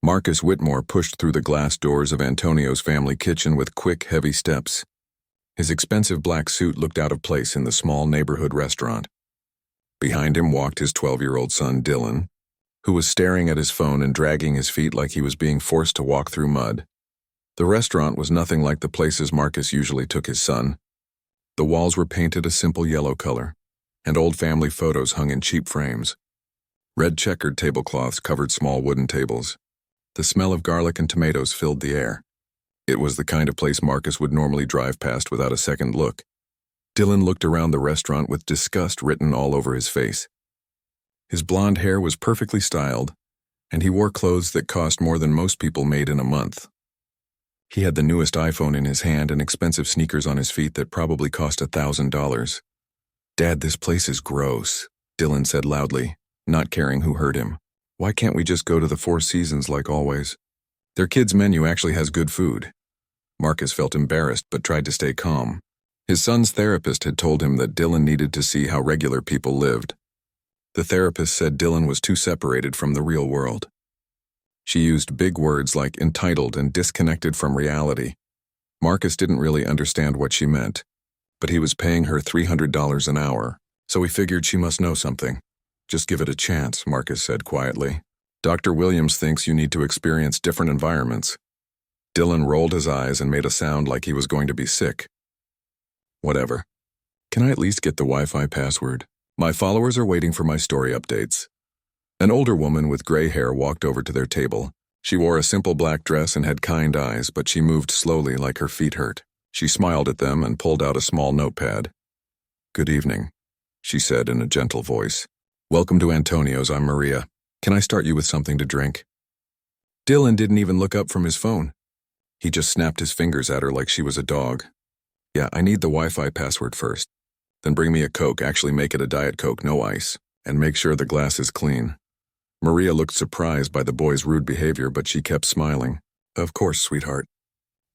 Marcus Whitmore pushed through the glass doors of Antonio's family kitchen with quick, heavy steps. His expensive black suit looked out of place in the small neighborhood restaurant. Behind him walked his 12-year-old son, Dylan, who was staring at his phone and dragging his feet like he was being forced to walk through mud. The restaurant was nothing like the places Marcus usually took his son. The walls were painted a simple yellow color, and old family photos hung in cheap frames. Red checkered tablecloths covered small wooden tables. The smell of garlic and tomatoes filled the air. It was the kind of place Marcus would normally drive past without a second look. Dylan looked around the restaurant with disgust written all over his face. His blonde hair was perfectly styled, and he wore clothes that cost more than most people made in a month. He had the newest iPhone in his hand and expensive sneakers on his feet that probably cost $1,000. "Dad, this place is gross," Dylan said loudly, not caring who heard him. "Why can't we just go to the Four Seasons like always? Their kids' menu actually has good food." Marcus felt embarrassed but tried to stay calm. His son's therapist had told him that Dylan needed to see how regular people lived. The therapist said Dylan was too separated from the real world. She used big words like entitled and disconnected from reality. Marcus didn't really understand what she meant, but he was paying her $300 an hour, so he figured she must know something. "Just give it a chance," Marcus said quietly. "Dr. Williams thinks you need to experience different environments." Dylan rolled his eyes and made a sound like he was going to be sick. "Whatever. Can I at least get the Wi-Fi password? My followers are waiting for my story updates." An older woman with gray hair walked over to their table. She wore a simple black dress and had kind eyes, but she moved slowly like her feet hurt. She smiled at them and pulled out a small notepad. "Good evening," she said in a gentle voice. "Welcome to Antonio's. I'm Maria. Can I start you with something to drink?" Dylan didn't even look up from his phone. He just snapped his fingers at her like she was a dog. "Yeah, I need the Wi-Fi password first. Then bring me a Coke, actually make it a Diet Coke, no ice, and make sure the glass is clean." Maria looked surprised by the boy's rude behavior, but she kept smiling. "Of course, sweetheart."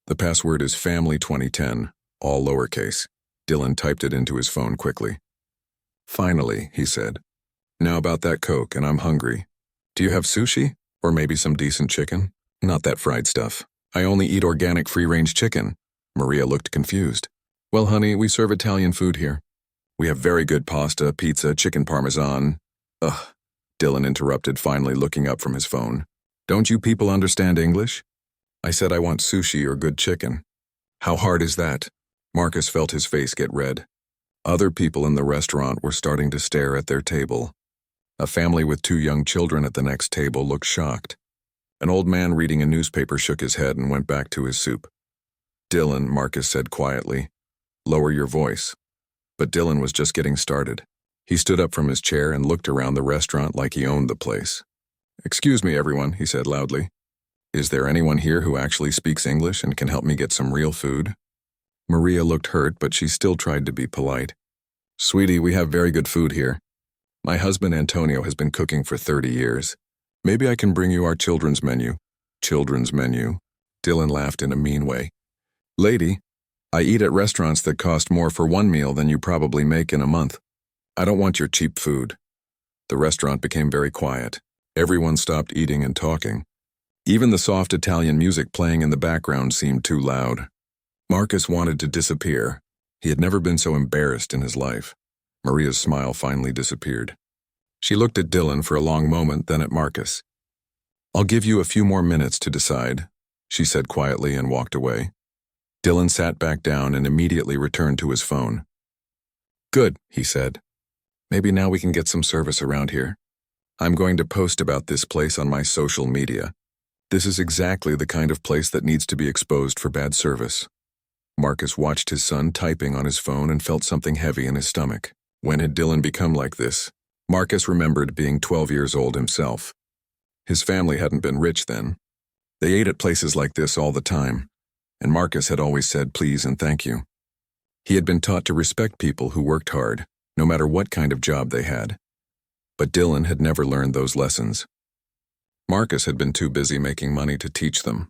"The password is Family 2010, all lowercase." Dylan typed it into his phone quickly. "Finally," he said. "Now about that Coke, and I'm hungry. Do you have sushi? Or maybe some decent chicken? Not that fried stuff. I only eat organic free-range chicken." Maria looked confused. "Well, honey, we serve Italian food here. We have very good pasta, pizza, chicken parmesan." "Ugh," Dylan interrupted, finally looking up from his phone. "Don't you people understand English? I said I want sushi or good chicken." "How hard is that?" Marcus felt his face get red. Other people in the restaurant were starting to stare at their table. A family with 2 young children at the next table looked shocked. An old man reading a newspaper shook his head and went back to his soup. "Dylan," Marcus said quietly, "lower your voice." But Dylan was just getting started. He stood up from his chair and looked around the restaurant like he owned the place. "Excuse me, everyone," he said loudly. "Is there anyone here who actually speaks English and can help me get some real food?" Maria looked hurt, but she still tried to be polite. "Sweetie, we have very good food here. My husband Antonio has been cooking for 30 years. Maybe I can bring you our children's menu." "Children's menu?" Dylan laughed in a mean way. "Lady, I eat at restaurants that cost more for one meal than you probably make in a month. I don't want your cheap food." The restaurant became very quiet. Everyone stopped eating and talking. Even the soft Italian music playing in the background seemed too loud. Marcus wanted to disappear. He had never been so embarrassed in his life. Maria's smile finally disappeared. She looked at Dylan for a long moment, then at Marcus. "I'll give you a few more minutes to decide," she said quietly and walked away. Dylan sat back down and immediately returned to his phone. "Good," he said. "Maybe now we can get some service around here. I'm going to post about this place on my social media. This is exactly the kind of place that needs to be exposed for bad service." Marcus watched his son typing on his phone and felt something heavy in his stomach. When had Dylan become like this? Marcus remembered being 12 years old himself. His family hadn't been rich then. They ate at places like this all the time, and Marcus had always said please and thank you. He had been taught to respect people who worked hard, no matter what kind of job they had. But Dylan had never learned those lessons. Marcus had been too busy making money to teach them.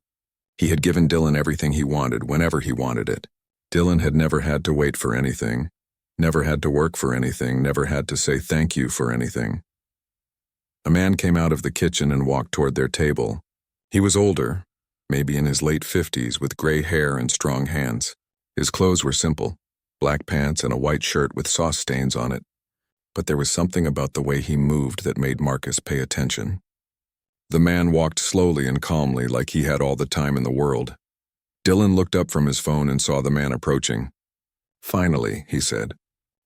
He had given Dylan everything he wanted whenever he wanted it. Dylan had never had to wait for anything, never had to work for anything, never had to say thank you for anything. A man came out of the kitchen and walked toward their table. He was older, maybe in his late 50s, with gray hair and strong hands. His clothes were simple, black pants and a white shirt with sauce stains on it. But there was something about the way he moved that made Marcus pay attention. The man walked slowly and calmly, like he had all the time in the world. Dylan looked up from his phone and saw the man approaching. "Finally," he said.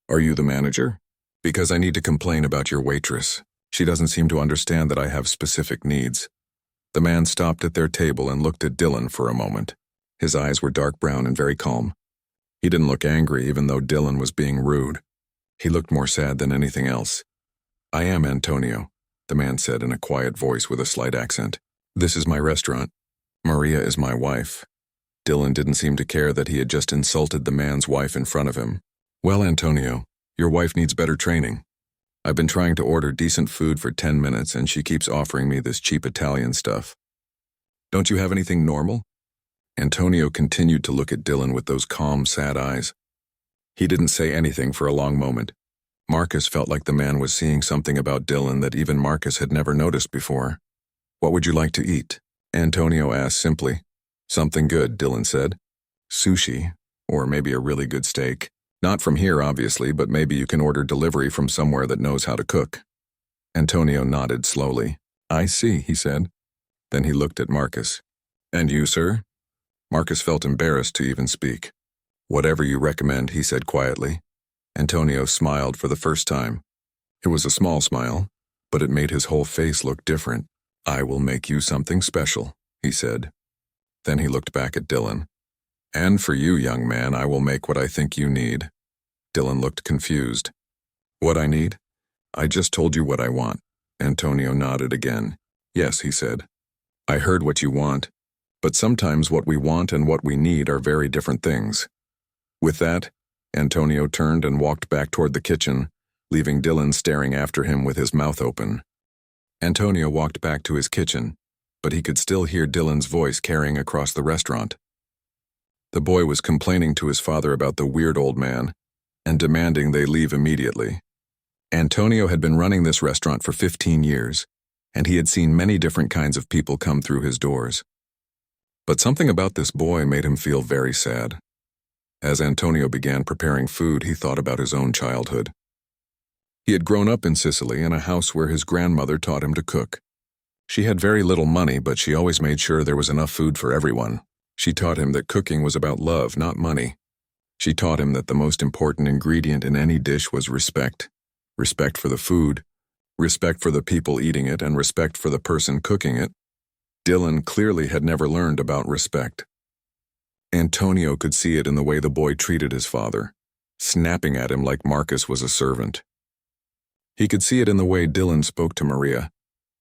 "Are you the manager? Because I need to complain about your waitress. She doesn't seem to understand that I have specific needs." The man stopped at their table and looked at Dylan for a moment. His eyes were dark brown and very calm. He didn't look angry, even though Dylan was being rude. He looked more sad than anything else. "I am Antonio," the man said in a quiet voice with a slight accent. "This is my restaurant. Maria is my wife." Dylan didn't seem to care that he had just insulted the man's wife in front of him. "Well, Antonio, your wife needs better training. I've been trying to order decent food for 10 minutes and she keeps offering me this cheap Italian stuff. Don't you have anything normal?" Antonio continued to look at Dylan with those calm, sad eyes. He didn't say anything for a long moment. Marcus felt like the man was seeing something about Dylan that even Marcus had never noticed before. "What would you like to eat?" Antonio asked simply. "Something good," Dylan said. "Sushi, or maybe a really good steak. Not from here, obviously, but maybe you can order delivery from somewhere that knows how to cook." Antonio nodded slowly. "I see," he said. Then he looked at Marcus. "And you, sir?" Marcus felt embarrassed to even speak. "Whatever you recommend," he said quietly. Antonio smiled for the first time. It was a small smile, but it made his whole face look different. "I will make you something special," he said. Then he looked back at Dylan. "And for you, young man, I will make what I think you need." Dylan looked confused. "What I need? I just told you what I want." Antonio nodded again. "Yes," he said. "I heard what you want, but sometimes what we want and what we need are very different things." With that, Antonio turned and walked back toward the kitchen, leaving Dylan staring after him with his mouth open. Antonio walked back to his kitchen, but he could still hear Dylan's voice carrying across the restaurant. The boy was complaining to his father about the weird old man and demanding they leave immediately. Antonio had been running this restaurant for 15 years, and he had seen many different kinds of people come through his doors. But something about this boy made him feel very sad. As Antonio began preparing food, he thought about his own childhood. He had grown up in Sicily in a house where his grandmother taught him to cook. She had very little money, but she always made sure there was enough food for everyone. She taught him that cooking was about love, not money. She taught him that the most important ingredient in any dish was respect. Respect for the food, respect for the people eating it, and respect for the person cooking it. Dylan clearly had never learned about respect. Antonio could see it in the way the boy treated his father, snapping at him like Marcus was a servant. He could see it in the way Dylan spoke to Maria,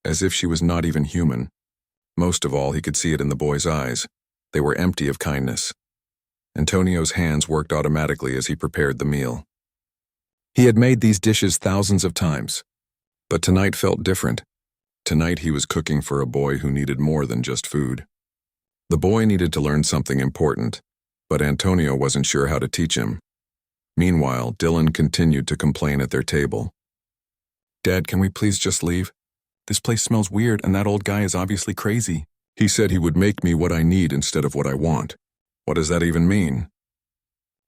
as if she was not even human. Most of all, he could see it in the boy's eyes. They were empty of kindness. Antonio's hands worked automatically as he prepared the meal. He had made these dishes thousands of times, but tonight felt different. Tonight he was cooking for a boy who needed more than just food. The boy needed to learn something important, but Antonio wasn't sure how to teach him. Meanwhile, Dylan continued to complain at their table. "Dad, can we please just leave? This place smells weird and that old guy is obviously crazy. He said he would make me what I need instead of what I want. What does that even mean?"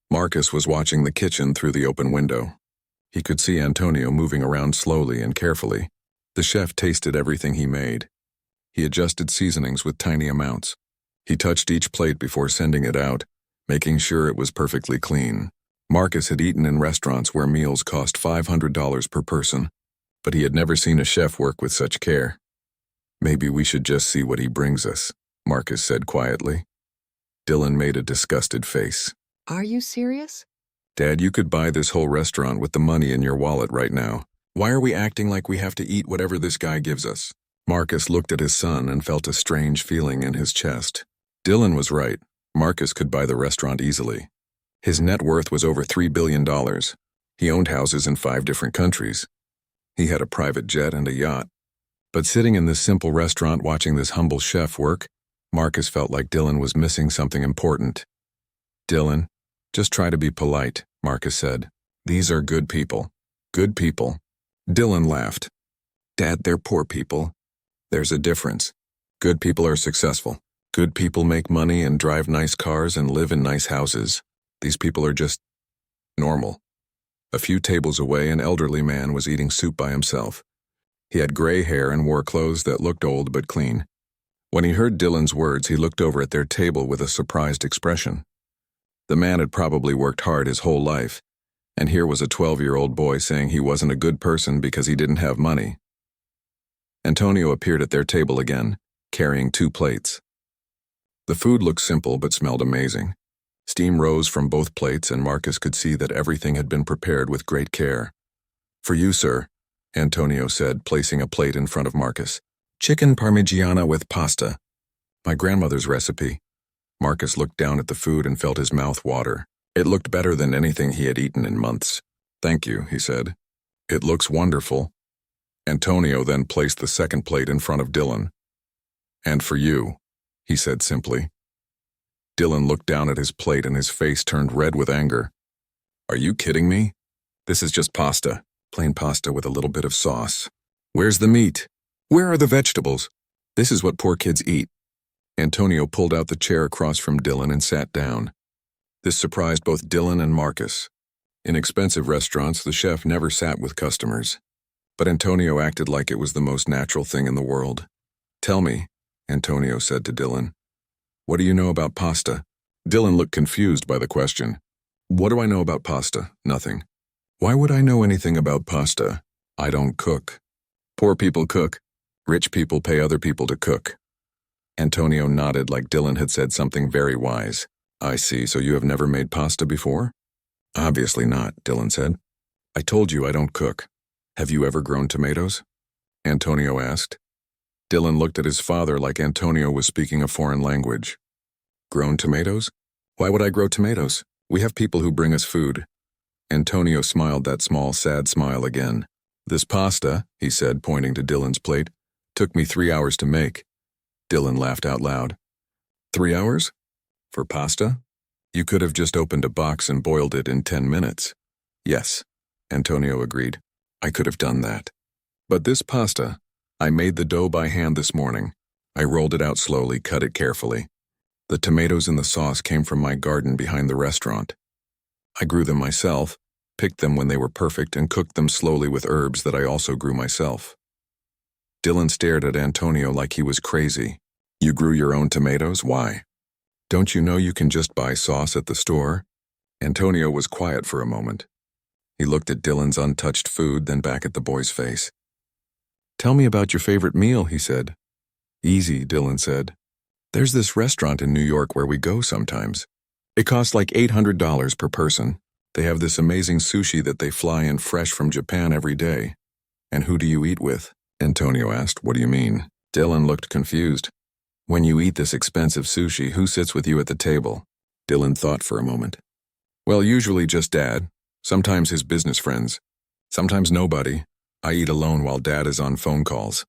Marcus was watching the kitchen through the open window. He could see Antonio moving around slowly and carefully. The chef tasted everything he made. He adjusted seasonings with tiny amounts. He touched each plate before sending it out, making sure it was perfectly clean. Marcus had eaten in restaurants where meals cost $500 per person, but he had never seen a chef work with such care. "Maybe we should just see what he brings us," Marcus said quietly. Dylan made a disgusted face. Are you serious? "Dad, you could buy this whole restaurant with the money in your wallet right now. Why are we acting like we have to eat whatever this guy gives us?" Marcus looked at his son and felt a strange feeling in his chest. Dylan was right. Marcus could buy the restaurant easily. His net worth was over $3 billion. He owned houses in 5 different countries. He had a private jet and a yacht. But sitting in this simple restaurant watching this humble chef work, Marcus felt like Dylan was missing something important. "Dylan, just try to be polite," Marcus said. "These are good people. Good people." Dylan laughed. "Dad, they're poor people. There's a difference. Good people are successful. Good people make money and drive nice cars and live in nice houses. These people are just normal. A few tables away, an elderly man was eating soup by himself. He had gray hair and wore clothes that looked old but clean. When he heard Dylan's words, he looked over at their table with a surprised expression. The man had probably worked hard his whole life, and here was a 12-year-old boy saying he wasn't a good person because he didn't have money. Antonio appeared at their table again, carrying 2 plates. The food looked simple but smelled amazing. Steam rose from both plates, and Marcus could see that everything had been prepared with great care. "For you, sir," Antonio said, placing a plate in front of Marcus. "Chicken parmigiana with pasta. My grandmother's recipe." Marcus looked down at the food and felt his mouth water. It looked better than anything he had eaten in months. "Thank you," he said. "It looks wonderful." Antonio then placed the second plate in front of Dylan. "And for you," he said simply. Dylan looked down at his plate and his face turned red with anger. "Are you kidding me? This is just pasta. Plain pasta with a little bit of sauce. Where's the meat? Where are the vegetables? This is what poor kids eat." Antonio pulled out the chair across from Dylan and sat down. This surprised both Dylan and Marcus. In expensive restaurants, the chef never sat with customers. But Antonio acted like it was the most natural thing in the world. "Tell me," Antonio said to Dylan. "What do you know about pasta?" Dylan looked confused by the question. "What do I know about pasta? Nothing." "Why would I know anything about pasta? I don't cook." "Poor people cook. Rich people pay other people to cook." Antonio nodded like Dylan had said something very wise. "I see, so you have never made pasta before?" "Obviously not," Dylan said. "I told you I don't cook. Have you ever grown tomatoes?" Antonio asked. Dylan looked at his father like Antonio was speaking a foreign language. "Grown tomatoes? Why would I grow tomatoes? We have people who bring us food." Antonio smiled that small, sad smile again. "This pasta," he said, pointing to Dylan's plate, "took me 3 hours to make." Dylan laughed out loud. 3 hours? For pasta? You could have just opened a box and boiled it in 10 minutes. "Yes," Antonio agreed. "I could have done that. But this pasta, I made the dough by hand this morning. I rolled it out slowly, cut it carefully. The tomatoes in the sauce came from my garden behind the restaurant. I grew them myself, picked them when they were perfect, and cooked them slowly with herbs that I also grew myself." Dylan stared at Antonio like he was crazy. "You grew your own tomatoes? Why? Don't you know you can just buy sauce at the store?" Antonio was quiet for a moment. He looked at Dylan's untouched food, then back at the boy's face. "Tell me about your favorite meal," he said. "Easy," Dylan said. "There's this restaurant in New York where we go sometimes. It costs like $800 per person. They have this amazing sushi that they fly in fresh from Japan every day." "And who do you eat with?" Antonio asked. "What do you mean?" Dylan looked confused. "When you eat this expensive sushi, who sits with you at the table?" Dylan thought for a moment. "Well, usually just Dad, sometimes his business friends, sometimes nobody. I eat alone while Dad is on phone calls."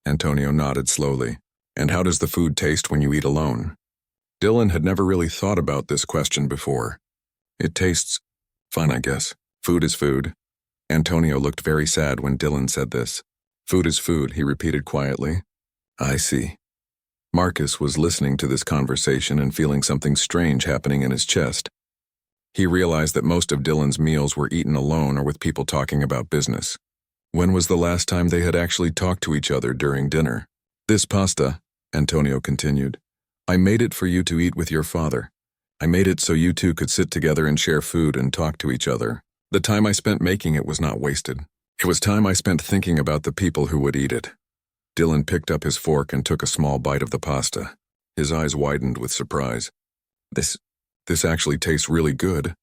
Antonio nodded slowly. "And how does the food taste when you eat alone?" Dylan had never really thought about this question before. "It tastes fine, I guess. Food is food." Antonio looked very sad when Dylan said this. "Food is food," he repeated quietly. "I see." Marcus was listening to this conversation and feeling something strange happening in his chest. He realized that most of Dylan's meals were eaten alone or with people talking about business. When was the last time they had actually talked to each other during dinner? "This pasta," Antonio continued, "I made it for you to eat with your father. I made it so you two could sit together and share food and talk to each other. The time I spent making it was not wasted. It was time I spent thinking about the people who would eat it." Dylan picked up his fork and took a small bite of the pasta. His eyes widened with surprise. This actually tastes really good."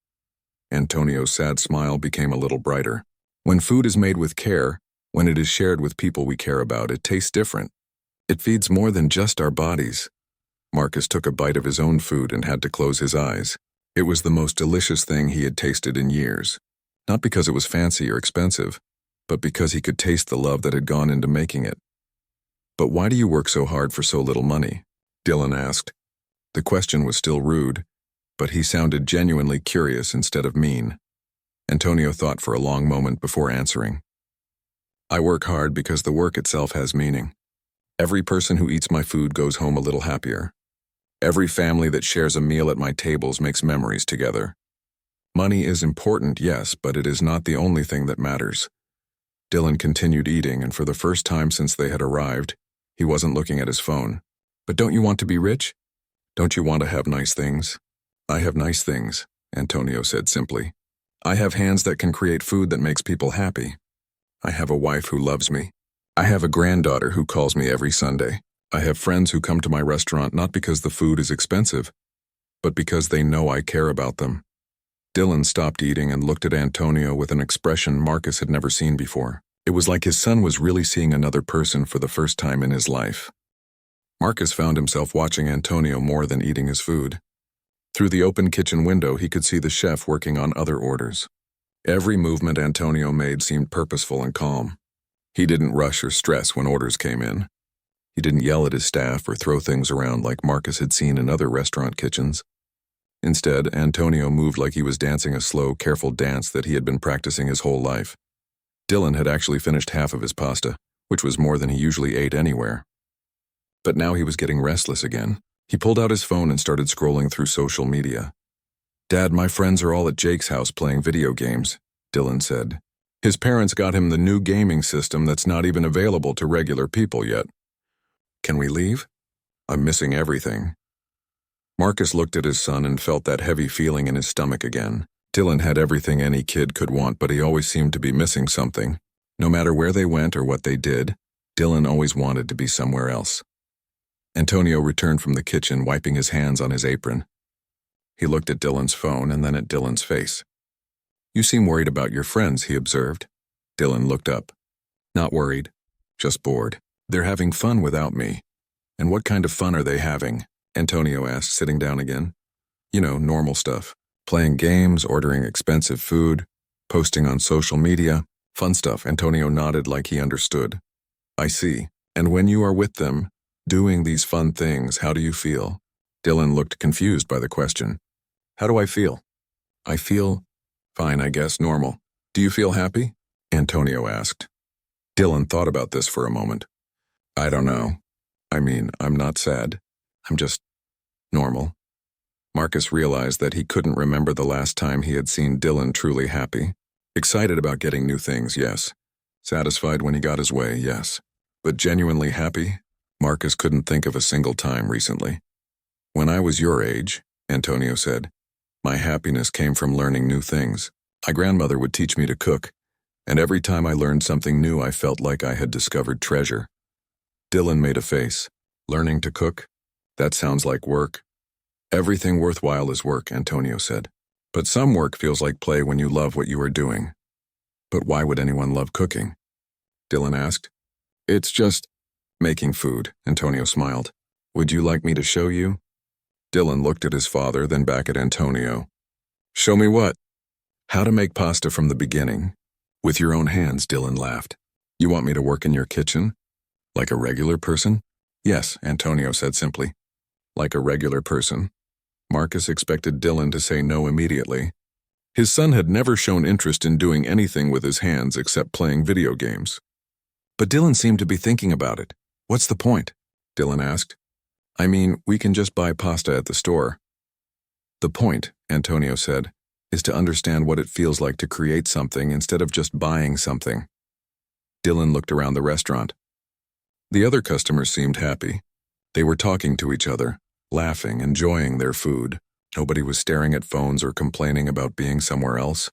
Antonio's sad smile became a little brighter. "When food is made with care, when it is shared with people we care about, it tastes different. It feeds more than just our bodies." Marcus took a bite of his own food and had to close his eyes. It was the most delicious thing he had tasted in years. Not because it was fancy or expensive, but because he could taste the love that had gone into making it. "But why do you work so hard for so little money?" Dylan asked. The question was still rude, but he sounded genuinely curious instead of mean. Antonio thought for a long moment before answering. "I work hard because the work itself has meaning. Every person who eats my food goes home a little happier. Every family that shares a meal at my tables makes memories together. Money is important, yes, but it is not the only thing that matters. Dylan continued eating, and for the first time since they had arrived, he wasn't looking at his phone. But don't you want to be rich? Don't you want to have nice things? I have nice things, Antonio said simply. I have hands that can create food that makes people happy. I have a wife who loves me. I have a granddaughter who calls me every Sunday. I have friends who come to my restaurant not because the food is expensive, but because they know I care about them. Dylan stopped eating and looked at Antonio with an expression Marcus had never seen before. It was like his son was really seeing another person for the first time in his life. Marcus found himself watching Antonio more than eating his food. Through the open kitchen window, he could see the chef working on other orders. Every movement Antonio made seemed purposeful and calm. He didn't rush or stress when orders came in. He didn't yell at his staff or throw things around like Marcus had seen in other restaurant kitchens. Instead, Antonio moved like he was dancing a slow, careful dance that he had been practicing his whole life. Dylan had actually finished half of his pasta, which was more than he usually ate anywhere. But now he was getting restless again. He pulled out his phone and started scrolling through social media. Dad, my friends are all at Jake's house playing video games, Dylan said. His parents got him the new gaming system that's not even available to regular people yet. Can we leave? I'm missing everything. Marcus looked at his son and felt that heavy feeling in his stomach again. Dylan had everything any kid could want, but he always seemed to be missing something. No matter where they went or what they did, Dylan always wanted to be somewhere else. Antonio returned from the kitchen, wiping his hands on his apron. He looked at Dylan's phone and then at Dylan's face. You seem worried about your friends, he observed. Dylan looked up. Not worried, just bored. They're having fun without me. And what kind of fun are they having? Antonio asked, sitting down again. You know, normal stuff. Playing games, ordering expensive food, posting on social media. Fun stuff. Antonio nodded like he understood. I see. And when you are with them, doing these fun things, how do you feel? Dylan looked confused by the question. How do I feel? I feel fine, I guess, normal. Do you feel happy? Antonio asked. Dylan thought about this for a moment. I don't know. I mean, I'm not sad. I'm just normal. Marcus realized that he couldn't remember the last time he had seen Dylan truly happy. Excited about getting new things, yes. Satisfied when he got his way, yes. But genuinely happy? Marcus couldn't think of a single time recently. When I was your age, Antonio said, my happiness came from learning new things. My grandmother would teach me to cook, and every time I learned something new, I felt like I had discovered treasure. Dylan made a face. Learning to cook? That sounds like work. Everything worthwhile is work, Antonio said. But some work feels like play when you love what you are doing. But why would anyone love cooking? Dylan asked. It's just making food, Antonio smiled. Would you like me to show you? Dylan looked at his father, then back at Antonio. Show me what? How to make pasta from the beginning. With your own hands, Dylan laughed. You want me to work in your kitchen? Like a regular person? Yes, Antonio said simply. Like a regular person. Marcus expected Dylan to say no immediately. His son had never shown interest in doing anything with his hands except playing video games. But Dylan seemed to be thinking about it. What's the point? Dylan asked. I mean, we can just buy pasta at the store. The point, Antonio said, is to understand what it feels like to create something instead of just buying something. Dylan looked around the restaurant. The other customers seemed happy. They were talking to each other, laughing, enjoying their food. Nobody was staring at phones or complaining about being somewhere else.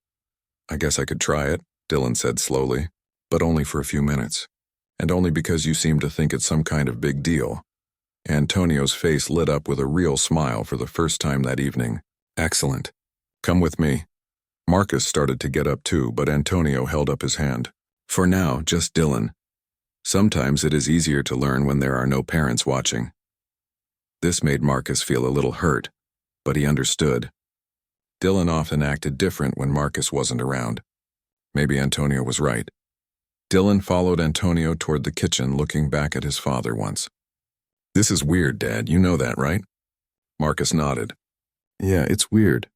I guess I could try it, Dylan said slowly, but only for a few minutes. And only because you seem to think it's some kind of big deal. Antonio's face lit up with a real smile for the first time that evening. Excellent. Come with me. Marcus started to get up too, but Antonio held up his hand. For now, just Dylan. Sometimes it is easier to learn when there are no parents watching. This made Marcus feel a little hurt, but he understood. Dylan often acted different when Marcus wasn't around. Maybe Antonio was right. Dylan followed Antonio toward the kitchen, looking back at his father once. This is weird, Dad, you know that, right? Marcus nodded. Yeah, it's weird.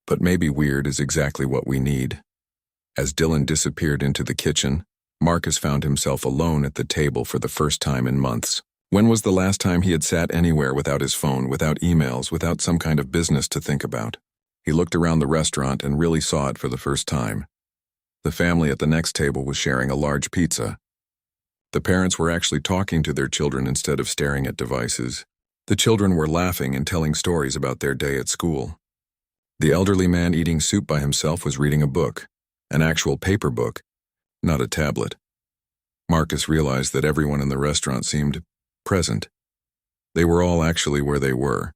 But maybe weird is exactly what we need. As Dylan disappeared into the kitchen, Marcus found himself alone at the table for the first time in months. When was the last time he had sat anywhere without his phone, without emails, without some kind of business to think about? He looked around the restaurant and really saw it for the first time. The family at the next table was sharing a large pizza. The parents were actually talking to their children instead of staring at devices. The children were laughing and telling stories about their day at school. The elderly man eating soup by himself was reading a book, an actual paper book, not a tablet. Marcus realized that everyone in the restaurant seemed present. They were all actually where they were,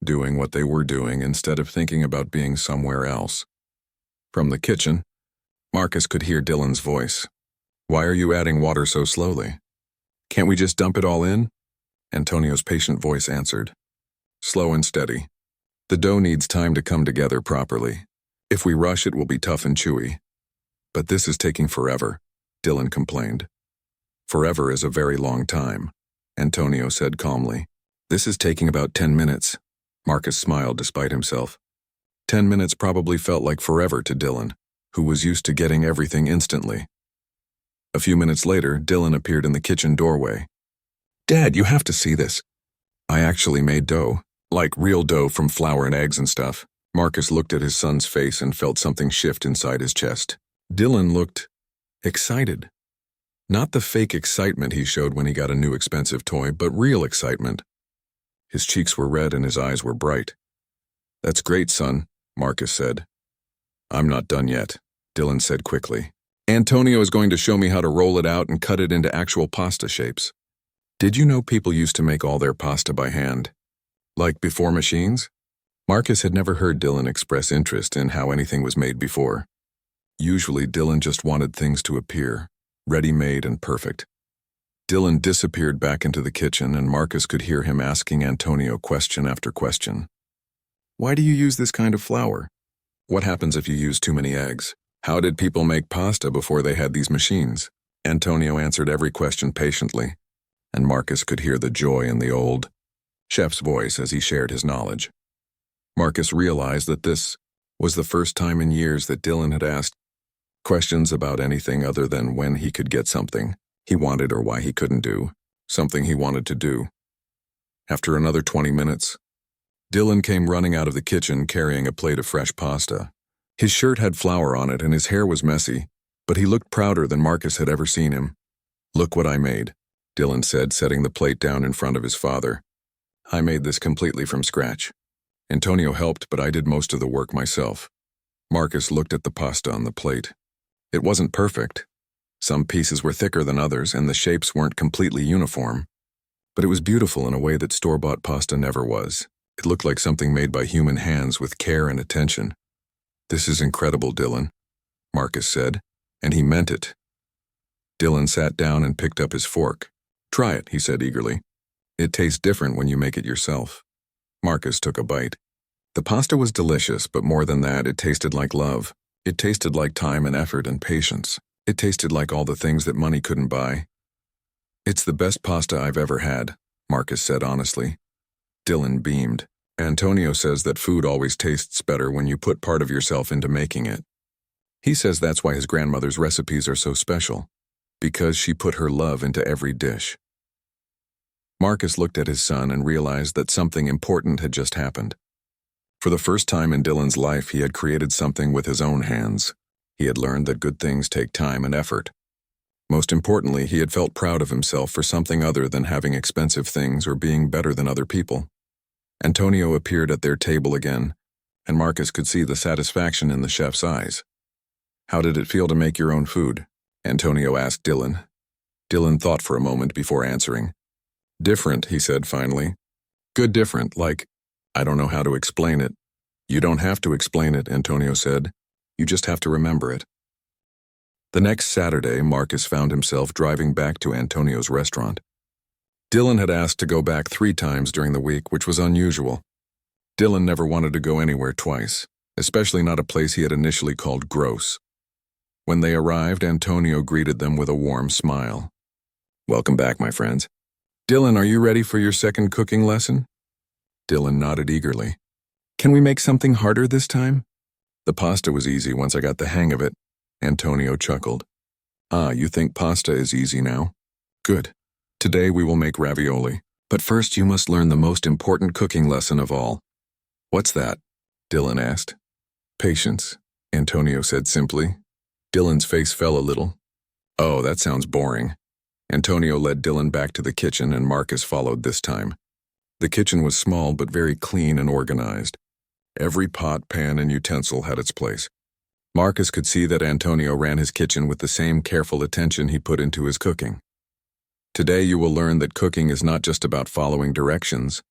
doing what they were doing instead of thinking about being somewhere else. From the kitchen, Marcus could hear Dylan's voice. "Why are you adding water so slowly? Can't we just dump it all in?" Antonio's patient voice answered. "Slow and steady. The dough needs time to come together properly. If we rush, it will be tough and chewy." "But this is taking forever," Dylan complained. "Forever is a very long time," Antonio said calmly. "This is taking about 10 minutes. Marcus smiled despite himself. 10 minutes probably felt like forever to Dylan, who was used to getting everything instantly. A few minutes later, Dylan appeared in the kitchen doorway. "Dad, you have to see this. I actually made dough, like real dough from flour and eggs and stuff." Marcus looked at his son's face and felt something shift inside his chest. Dylan looked excited. Not the fake excitement he showed when he got a new expensive toy, but real excitement. His cheeks were red and his eyes were bright. "That's great, son," Marcus said. "I'm not done yet," Dylan said quickly. "Antonio is going to show me how to roll it out and cut it into actual pasta shapes. Did you know people used to make all their pasta by hand? Like before machines?" Marcus had never heard Dylan express interest in how anything was made before. Usually, Dylan just wanted things to appear, ready-made and perfect. Dylan disappeared back into the kitchen, and Marcus could hear him asking Antonio question after question. "Why do you use this kind of flour? What happens if you use too many eggs? How did people make pasta before they had these machines?" Antonio answered every question patiently, and Marcus could hear the joy in the old chef's voice as he shared his knowledge. Marcus realized that this was the first time in years that Dylan had asked questions about anything other than when he could get something he wanted or why he couldn't do something he wanted to do. After another 20 minutes, Dylan came running out of the kitchen carrying a plate of fresh pasta. His shirt had flour on it and his hair was messy, but he looked prouder than Marcus had ever seen him. "Look what I made," Dylan said, setting the plate down in front of his father. "I made this completely from scratch. Antonio helped, but I did most of the work myself." Marcus looked at the pasta on the plate. It wasn't perfect. Some pieces were thicker than others, and the shapes weren't completely uniform. But it was beautiful in a way that store-bought pasta never was. It looked like something made by human hands with care and attention. "This is incredible, Dylan," Marcus said, and he meant it. Dylan sat down and picked up his fork. "Try it," he said eagerly. "It tastes different when you make it yourself." Marcus took a bite. The pasta was delicious, but more than that, it tasted like love. It tasted like time and effort and patience. It tasted like all the things that money couldn't buy. "It's the best pasta I've ever had," Marcus said honestly. Dylan beamed. "Antonio says that food always tastes better when you put part of yourself into making it. He says that's why his grandmother's recipes are so special, because she put her love into every dish." Marcus looked at his son and realized that something important had just happened. For the first time in Dylan's life, he had created something with his own hands. He had learned that good things take time and effort. Most importantly, he had felt proud of himself for something other than having expensive things or being better than other people. Antonio appeared at their table again, and Marcus could see the satisfaction in the chef's eyes. "How did it feel to make your own food?" Antonio asked Dylan. Dylan thought for a moment before answering. "Different," he said finally. "Good different, like, I don't know how to explain it." "You don't have to explain it," Antonio said. "You just have to remember it." The next Saturday, Marcus found himself driving back to Antonio's restaurant. Dylan had asked to go back 3 times during the week, which was unusual. Dylan never wanted to go anywhere twice, especially not a place he had initially called gross. When they arrived, Antonio greeted them with a warm smile. "Welcome back, my friends. Dylan, are you ready for your second cooking lesson?" Dylan nodded eagerly. "Can we make something harder this time?" "The pasta was easy once I got the hang of it," Antonio chuckled. Ah, you think pasta is easy now? Good. Today we will make ravioli. But first you must learn the most important cooking lesson of all. What's that? Dylan asked. Patience, Antonio said simply. Dylan's face fell a little. Oh, that sounds boring. Antonio led Dylan back to the kitchen and Marcus followed this time. The kitchen was small but very clean and organized. Every pot, pan, and utensil had its place. Marcus could see that Antonio ran his kitchen with the same careful attention he put into his cooking. Today you will learn that cooking is not just about following directions,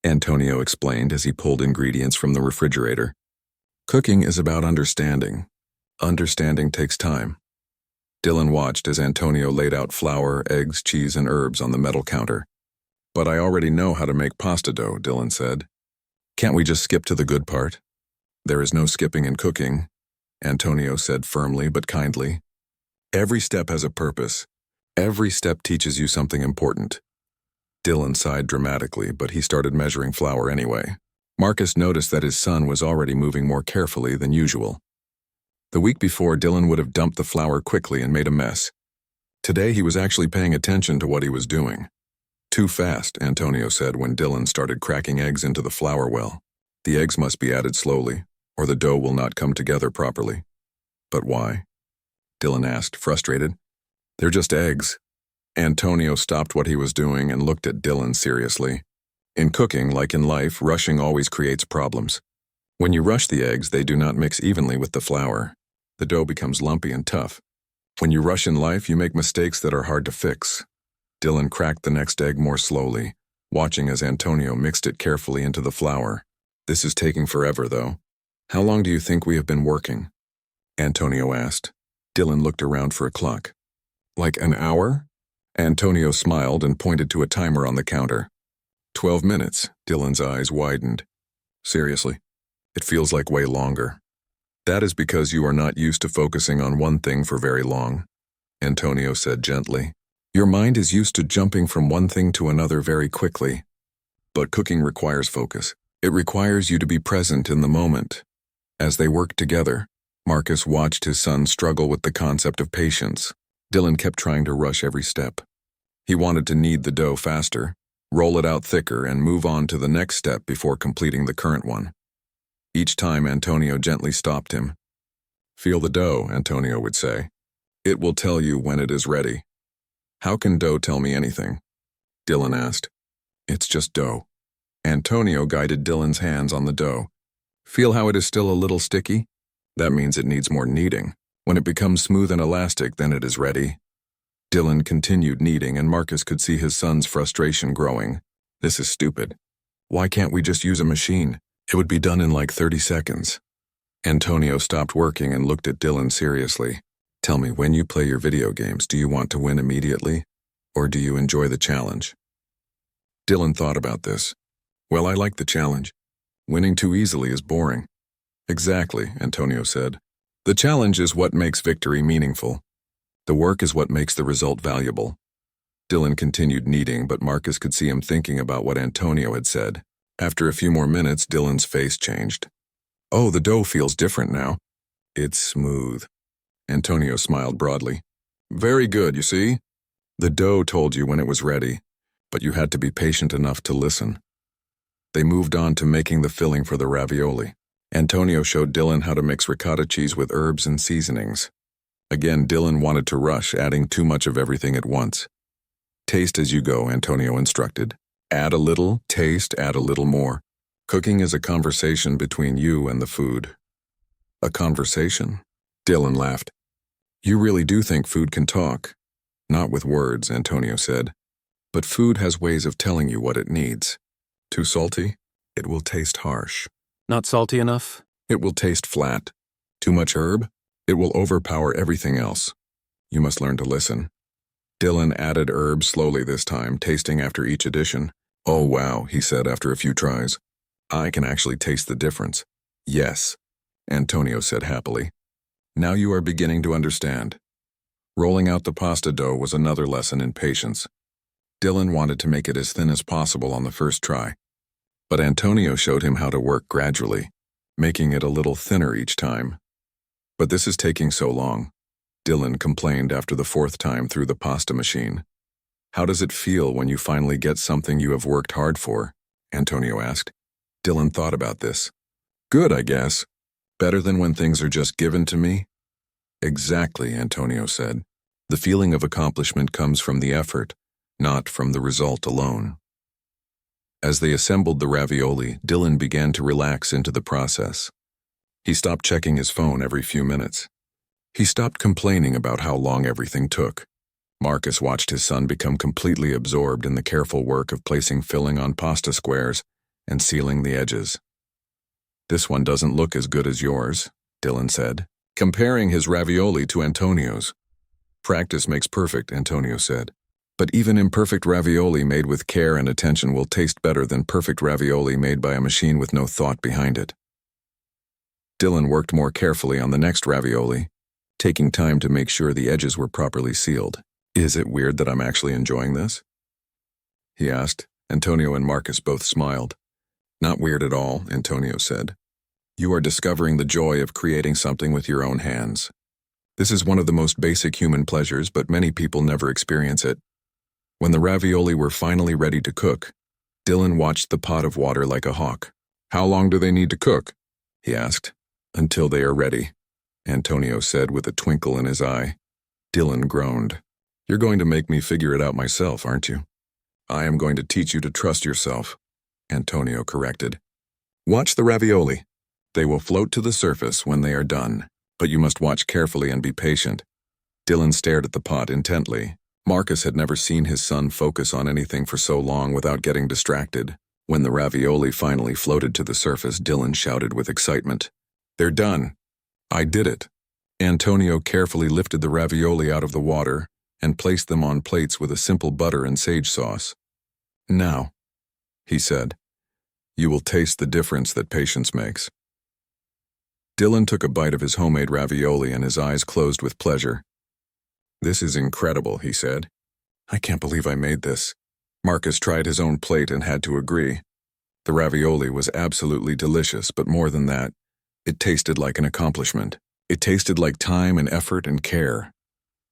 Antonio explained as he pulled ingredients from the refrigerator. Cooking is about understanding. Understanding takes time. Dylan watched as Antonio laid out flour, eggs, cheese, and herbs on the metal counter. But I already know how to make pasta dough, Dylan said. Can't we just skip to the good part? There is no skipping in cooking, Antonio said firmly but kindly. Every step has a purpose. Every step teaches you something important. Dylan sighed dramatically, but he started measuring flour anyway. Marcus noticed that his son was already moving more carefully than usual. The week before, Dylan would have dumped the flour quickly and made a mess. Today, he was actually paying attention to what he was doing. Too fast, Antonio said when Dylan started cracking eggs into the flour well. The eggs must be added slowly, or the dough will not come together properly. But why? Dylan asked, frustrated. They're just eggs. Antonio stopped what he was doing and looked at Dylan seriously. In cooking, like in life, rushing always creates problems. When you rush the eggs, they do not mix evenly with the flour. The dough becomes lumpy and tough. When you rush in life, you make mistakes that are hard to fix. Dylan cracked the next egg more slowly, watching as Antonio mixed it carefully into the flour. This is taking forever, though. How long do you think we have been working? Antonio asked. Dylan looked around for a clock. Like an hour? Antonio smiled and pointed to a timer on the counter. 12 minutes, Dylan's eyes widened. Seriously, it feels like way longer. That is because you are not used to focusing on one thing for very long, Antonio said gently. Your mind is used to jumping from one thing to another very quickly. But cooking requires focus. It requires you to be present in the moment. As they worked together, Marcus watched his son struggle with the concept of patience. Dylan kept trying to rush every step. He wanted to knead the dough faster, roll it out thicker, and move on to the next step before completing the current one. Each time, Antonio gently stopped him. Feel the dough, Antonio would say. It will tell you when it is ready. How can dough tell me anything? Dylan asked. It's just dough. Antonio guided Dylan's hands on the dough. Feel how it is still a little sticky? That means it needs more kneading. When it becomes smooth and elastic, then it is ready. Dylan continued kneading, and Marcus could see his son's frustration growing. This is stupid. Why can't we just use a machine? It would be done in like 30 seconds. Antonio stopped working and looked at Dylan seriously. Tell me, when you play your video games, do you want to win immediately? Or do you enjoy the challenge? Dylan thought about this. Well, I like the challenge. Winning too easily is boring. Exactly, Antonio said. The challenge is what makes victory meaningful. The work is what makes the result valuable. Dylan continued kneading, but Marcus could see him thinking about what Antonio had said. After a few more minutes, Dylan's face changed. Oh, the dough feels different now. It's smooth. Antonio smiled broadly. Very good, you see? The dough told you when it was ready, but you had to be patient enough to listen. They moved on to making the filling for the ravioli. Antonio showed Dylan how to mix ricotta cheese with herbs and seasonings. Again, Dylan wanted to rush, adding too much of everything at once. Taste as you go, Antonio instructed. Add a little, taste, add a little more. Cooking is a conversation between you and the food. A conversation? Dylan laughed. You really do think food can talk? Not with words, Antonio said. But food has ways of telling you what it needs. Too salty? It will taste harsh. Not salty enough? It will taste flat. Too much herb? It will overpower everything else. You must learn to listen. Dylan added herbs slowly this time, tasting after each addition. Oh wow, he said after a few tries. I can actually taste the difference. Yes, Antonio said happily. Now you are beginning to understand. Rolling out the pasta dough was another lesson in patience. Dylan wanted to make it as thin as possible on the first try. But Antonio showed him how to work gradually, making it a little thinner each time. But this is taking so long. Dylan complained after the fourth time through the pasta machine. How does it feel when you finally get something you have worked hard for? Antonio asked. Dylan thought about this. Good, I guess. Better than when things are just given to me? Exactly, Antonio said. The feeling of accomplishment comes from the effort, not from the result alone. As they assembled the ravioli, Dylan began to relax into the process. He stopped checking his phone every few minutes. He stopped complaining about how long everything took. Marcus watched his son become completely absorbed in the careful work of placing filling on pasta squares and sealing the edges. This one doesn't look as good as yours, Dylan said, comparing his ravioli to Antonio's. Practice makes perfect, Antonio said. But even imperfect ravioli made with care and attention will taste better than perfect ravioli made by a machine with no thought behind it. Dylan worked more carefully on the next ravioli, taking time to make sure the edges were properly sealed. Is it weird that I'm actually enjoying this? He asked. Antonio and Marcus both smiled. Not weird at all, Antonio said. You are discovering the joy of creating something with your own hands. This is one of the most basic human pleasures, but many people never experience it. When the ravioli were finally ready to cook, Dylan watched the pot of water like a hawk. How long do they need to cook? He asked. Until they are ready, Antonio said with a twinkle in his eye. Dylan groaned. You're going to make me figure it out myself, aren't you? I am going to teach you to trust yourself, Antonio corrected. Watch the ravioli. They will float to the surface when they are done, but you must watch carefully and be patient. Dylan stared at the pot intently. Marcus had never seen his son focus on anything for so long without getting distracted. When the ravioli finally floated to the surface, Dylan shouted with excitement. They're done. I did it. Antonio carefully lifted the ravioli out of the water and placed them on plates with a simple butter and sage sauce. Now, he said, you will taste the difference that patience makes. Dylan took a bite of his homemade ravioli and his eyes closed with pleasure. This is incredible, he said. I can't believe I made this. Marcus tried his own plate and had to agree. The ravioli was absolutely delicious, but more than that, it tasted like an accomplishment. It tasted like time and effort and care.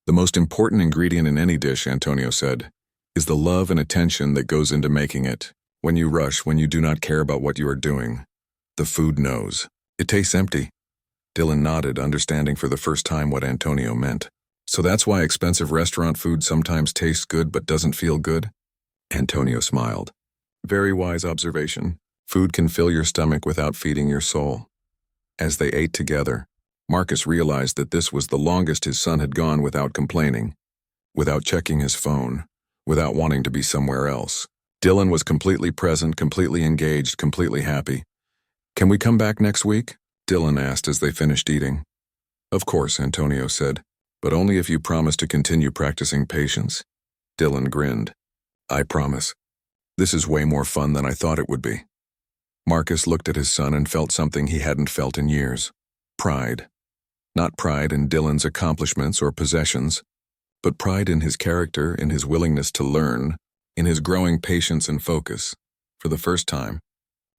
The most important ingredient in any dish, Antonio said, is the love and attention that goes into making it. When you rush, when you do not care about what you are doing, the food knows. It tastes empty. Dylan nodded, understanding for the first time what Antonio meant. So that's why expensive restaurant food sometimes tastes good but doesn't feel good? Antonio smiled. Very wise observation. Food can fill your stomach without feeding your soul. As they ate together, Marcus realized that this was the longest his son had gone without complaining, without checking his phone, without wanting to be somewhere else. Dylan was completely present, completely engaged, completely happy. Can we come back next week? Dylan asked as they finished eating. Of course, Antonio said, but only if you promise to continue practicing patience. Dylan grinned. I promise. This is way more fun than I thought it would be. Marcus looked at his son and felt something he hadn't felt in years. Pride. Not pride in Dylan's accomplishments or possessions, but pride in his character, in his willingness to learn, in his growing patience and focus. For the first time,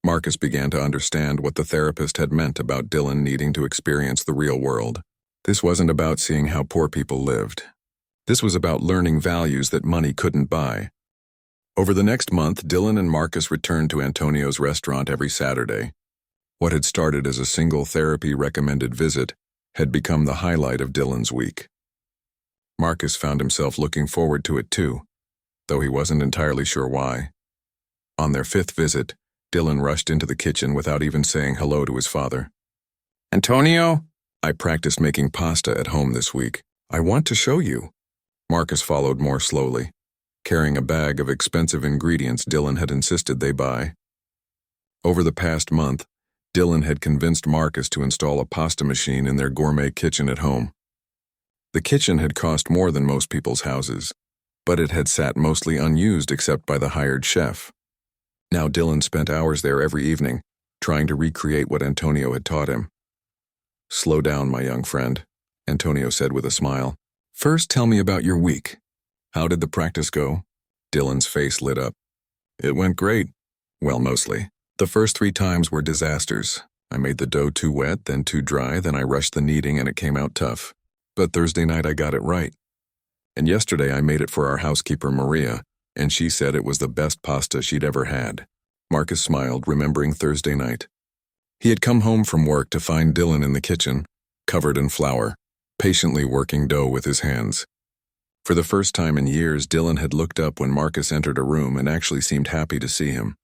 Marcus began to understand what the therapist had meant about Dylan needing to experience the real world. This wasn't about seeing how poor people lived. This was about learning values that money couldn't buy. Over the next month, Dylan and Marcus returned to Antonio's restaurant every Saturday. What had started as a single therapy-recommended visit had become the highlight of Dylan's week. Marcus found himself looking forward to it too, though he wasn't entirely sure why. On their fifth visit, Dylan rushed into the kitchen without even saying hello to his father. Antonio? I practiced making pasta at home this week. I want to show you. Marcus followed more slowly, carrying a bag of expensive ingredients Dylan had insisted they buy. Over the past month, Dylan had convinced Marcus to install a pasta machine in their gourmet kitchen at home. The kitchen had cost more than most people's houses, but it had sat mostly unused except by the hired chef. Now Dylan spent hours there every evening, trying to recreate what Antonio had taught him. Slow down, my young friend, Antonio said with a smile. First, tell me about your week. How did the practice go? Dylan's face lit up. It went great. Well, mostly. The first 3 times were disasters. I made the dough too wet, then too dry, then I rushed the kneading and it came out tough. But Thursday night I got it right. And yesterday I made it for our housekeeper Maria, and she said it was the best pasta she'd ever had. Marcus smiled, remembering Thursday night. He had come home from work to find Dylan in the kitchen, covered in flour, patiently working dough with his hands. For the first time in years, Dylan had looked up when Marcus entered a room and actually seemed happy to see him.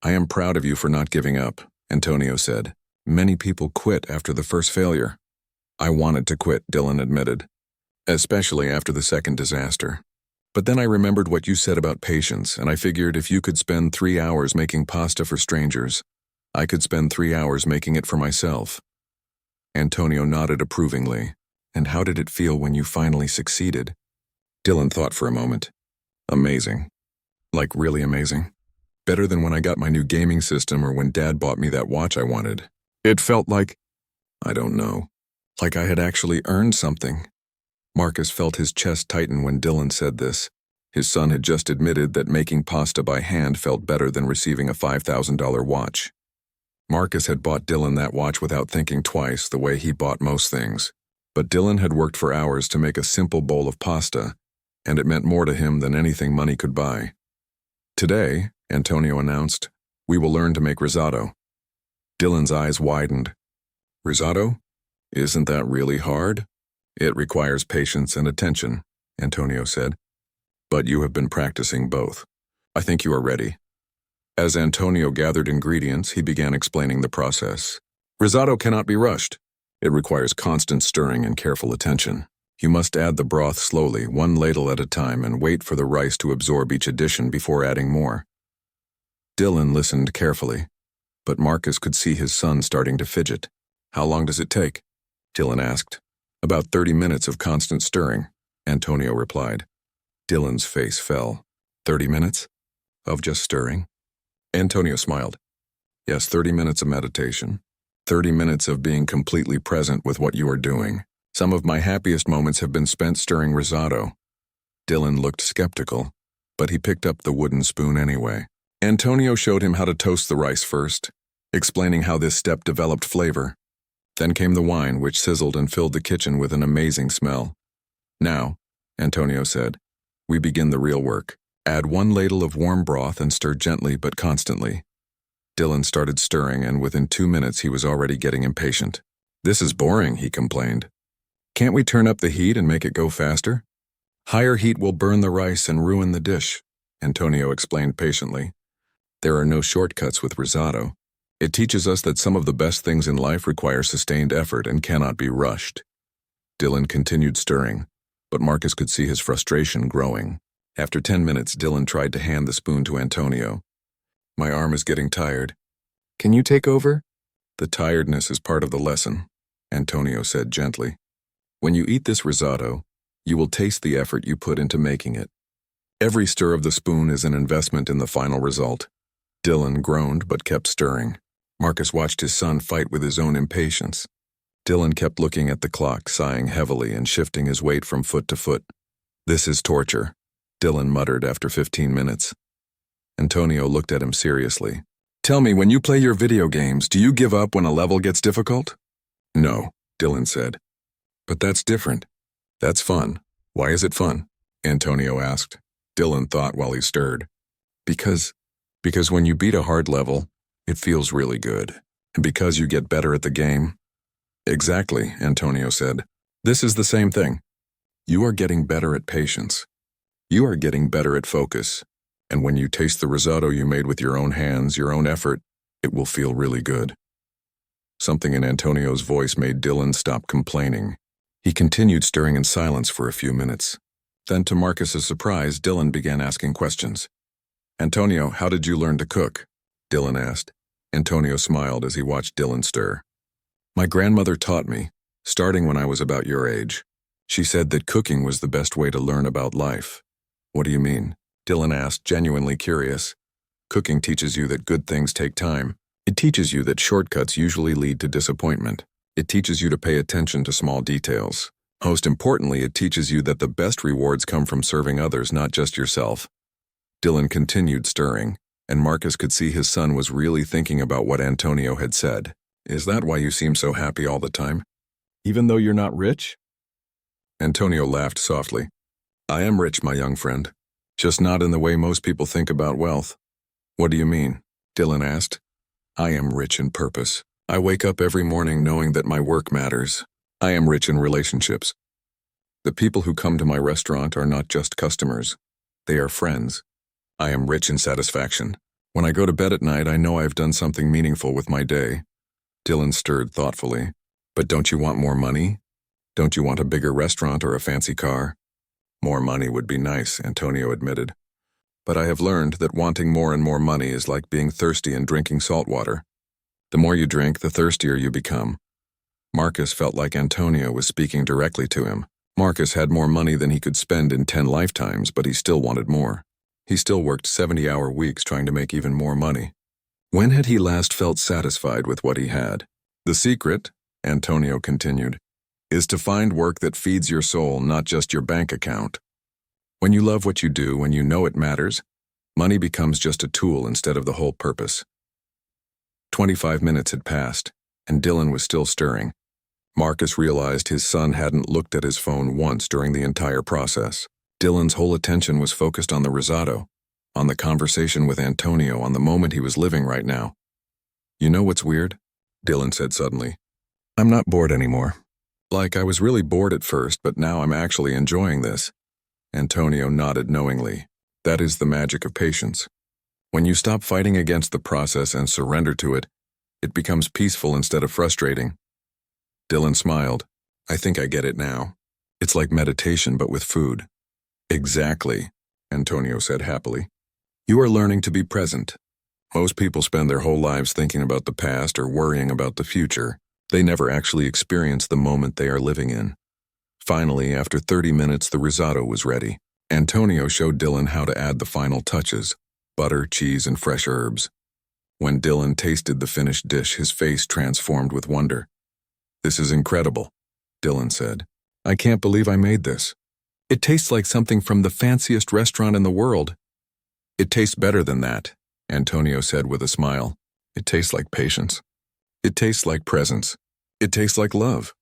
"I am proud of you for not giving up," Antonio said. "Many people quit after the first failure." "I wanted to quit," Dylan admitted, "especially after the second disaster. But then I remembered what you said about patience, and I figured if you could spend 3 hours making pasta for strangers, I could spend 3 hours making it for myself." Antonio nodded approvingly. "And how did it feel when you finally succeeded?" Dylan thought for a moment. "Amazing. Like really amazing. Better than when I got my new gaming system or when Dad bought me that watch I wanted. It felt like, I don't know, like I had actually earned something." Marcus felt his chest tighten when Dylan said this. His son had just admitted that making pasta by hand felt better than receiving a $5,000 watch. Marcus had bought Dylan that watch without thinking twice, the way he bought most things. But Dylan had worked for hours to make a simple bowl of pasta, and it meant more to him than anything money could buy. "Today," Antonio announced, "we will learn to make risotto." Dylan's eyes widened. "Risotto? Isn't that really hard?" "It requires patience and attention," Antonio said. "But you have been practicing both. I think you are ready." As Antonio gathered ingredients, he began explaining the process. "Risotto cannot be rushed. It requires constant stirring and careful attention. You must add the broth slowly, 1 ladle at a time, and wait for the rice to absorb each addition before adding more." Dylan listened carefully, but Marcus could see his son starting to fidget. "How long does it take?" Dylan asked. "About 30 minutes of constant stirring," Antonio replied. Dylan's face fell. 30 minutes? Of just stirring? Antonio smiled. "Yes, 30 minutes of meditation. 30 minutes of being completely present with what you are doing. Some of my happiest moments have been spent stirring risotto." Dylan looked skeptical, but he picked up the wooden spoon anyway. Antonio showed him how to toast the rice first, explaining how this step developed flavor. Then came the wine, which sizzled and filled the kitchen with an amazing smell. "Now," Antonio said, "we begin the real work. Add 1 ladle of warm broth and stir gently but constantly." Dylan started stirring, and within 2 minutes he was already getting impatient. "This is boring," he complained. "Can't we turn up the heat and make it go faster?" "Higher heat will burn the rice and ruin the dish," Antonio explained patiently. "There are no shortcuts with risotto. It teaches us that some of the best things in life require sustained effort and cannot be rushed." Dylan continued stirring, but Marcus could see his frustration growing. After 10 minutes, Dylan tried to hand the spoon to Antonio. "My arm is getting tired. Can you take over?" "The tiredness is part of the lesson," Antonio said gently. "When you eat this risotto, you will taste the effort you put into making it. Every stir of the spoon is an investment in the final result." Dylan groaned but kept stirring. Marcus watched his son fight with his own impatience. Dylan kept looking at the clock, sighing heavily and shifting his weight from foot to foot. "This is torture," Dylan muttered after 15 minutes. Antonio looked at him seriously. "Tell me, when you play your video games, do you give up when a level gets difficult?" "No," Dylan said. "But that's different. That's fun." "Why is it fun?" Antonio asked. Dylan thought while he stirred. Because when you beat a hard level, it feels really good. And because you get better at the game." "Exactly," Antonio said. "This is the same thing. You are getting better at patience. You are getting better at focus. And when you taste the risotto you made with your own hands, your own effort, it will feel really good." Something in Antonio's voice made Dylan stop complaining. He continued stirring in silence for a few minutes. Then, to Marcus's surprise, Dylan began asking questions. "Antonio, how did you learn to cook?" Dylan asked. Antonio smiled as he watched Dylan stir. "My grandmother taught me, starting when I was about your age. She said that cooking was the best way to learn about life." "What do you mean?" Dylan asked, genuinely curious. "Cooking teaches you that good things take time. It teaches you that shortcuts usually lead to disappointment. It teaches you to pay attention to small details. Most importantly, it teaches you that the best rewards come from serving others, not just yourself." Dylan continued stirring, and Marcus could see his son was really thinking about what Antonio had said. "Is that why you seem so happy all the time? Even though you're not rich?" Antonio laughed softly. I am rich, my young friend. Just not in the way most people think about wealth. What do you mean? Dylan asked. I am rich in purpose. I wake up every morning knowing that my work matters. I am rich in relationships. The people who come to my restaurant are not just customers. They are friends. I am rich in satisfaction. When I go to bed at night, I know I have done something meaningful with my day. Dylan stirred thoughtfully. But don't you want more money? Don't you want a bigger restaurant or a fancy car? More money would be nice, Antonio admitted. But I have learned that wanting more and more money is like being thirsty and drinking salt water. The more you drink, the thirstier you become. Marcus felt like Antonio was speaking directly to him. Marcus had more money than he could spend in 10 lifetimes, but he still wanted more. He still worked 70-hour weeks trying to make even more money. When had he last felt satisfied with what he had? The secret, Antonio continued, is to find work that feeds your soul, not just your bank account. When you love what you do, when you know it matters, money becomes just a tool instead of the whole purpose. 25 minutes had passed, and Dylan was still stirring. Marcus realized his son hadn't looked at his phone once during the entire process. Dylan's whole attention was focused on the risotto, on the conversation with Antonio, on the moment he was living right now. You know what's weird? Dylan said suddenly. I'm not bored anymore. Like I was really bored at first, but now I'm actually enjoying this. Antonio nodded knowingly. That is the magic of patience. When you stop fighting against the process and surrender to it, it becomes peaceful instead of frustrating. Dylan smiled. I think I get it now. It's like meditation, but with food. Exactly, Antonio said happily. You are learning to be present. Most people spend their whole lives thinking about the past or worrying about the future. They never actually experience the moment they are living in. Finally, after 30 minutes, the risotto was ready. Antonio showed Dylan how to add the final touches: butter, cheese, and fresh herbs. When Dylan tasted the finished dish, his face transformed with wonder. This is incredible, Dylan said. I can't believe I made this. It tastes like something from the fanciest restaurant in the world. It tastes better than that, Antonio said with a smile. It tastes like patience. It tastes like presence. It tastes like love.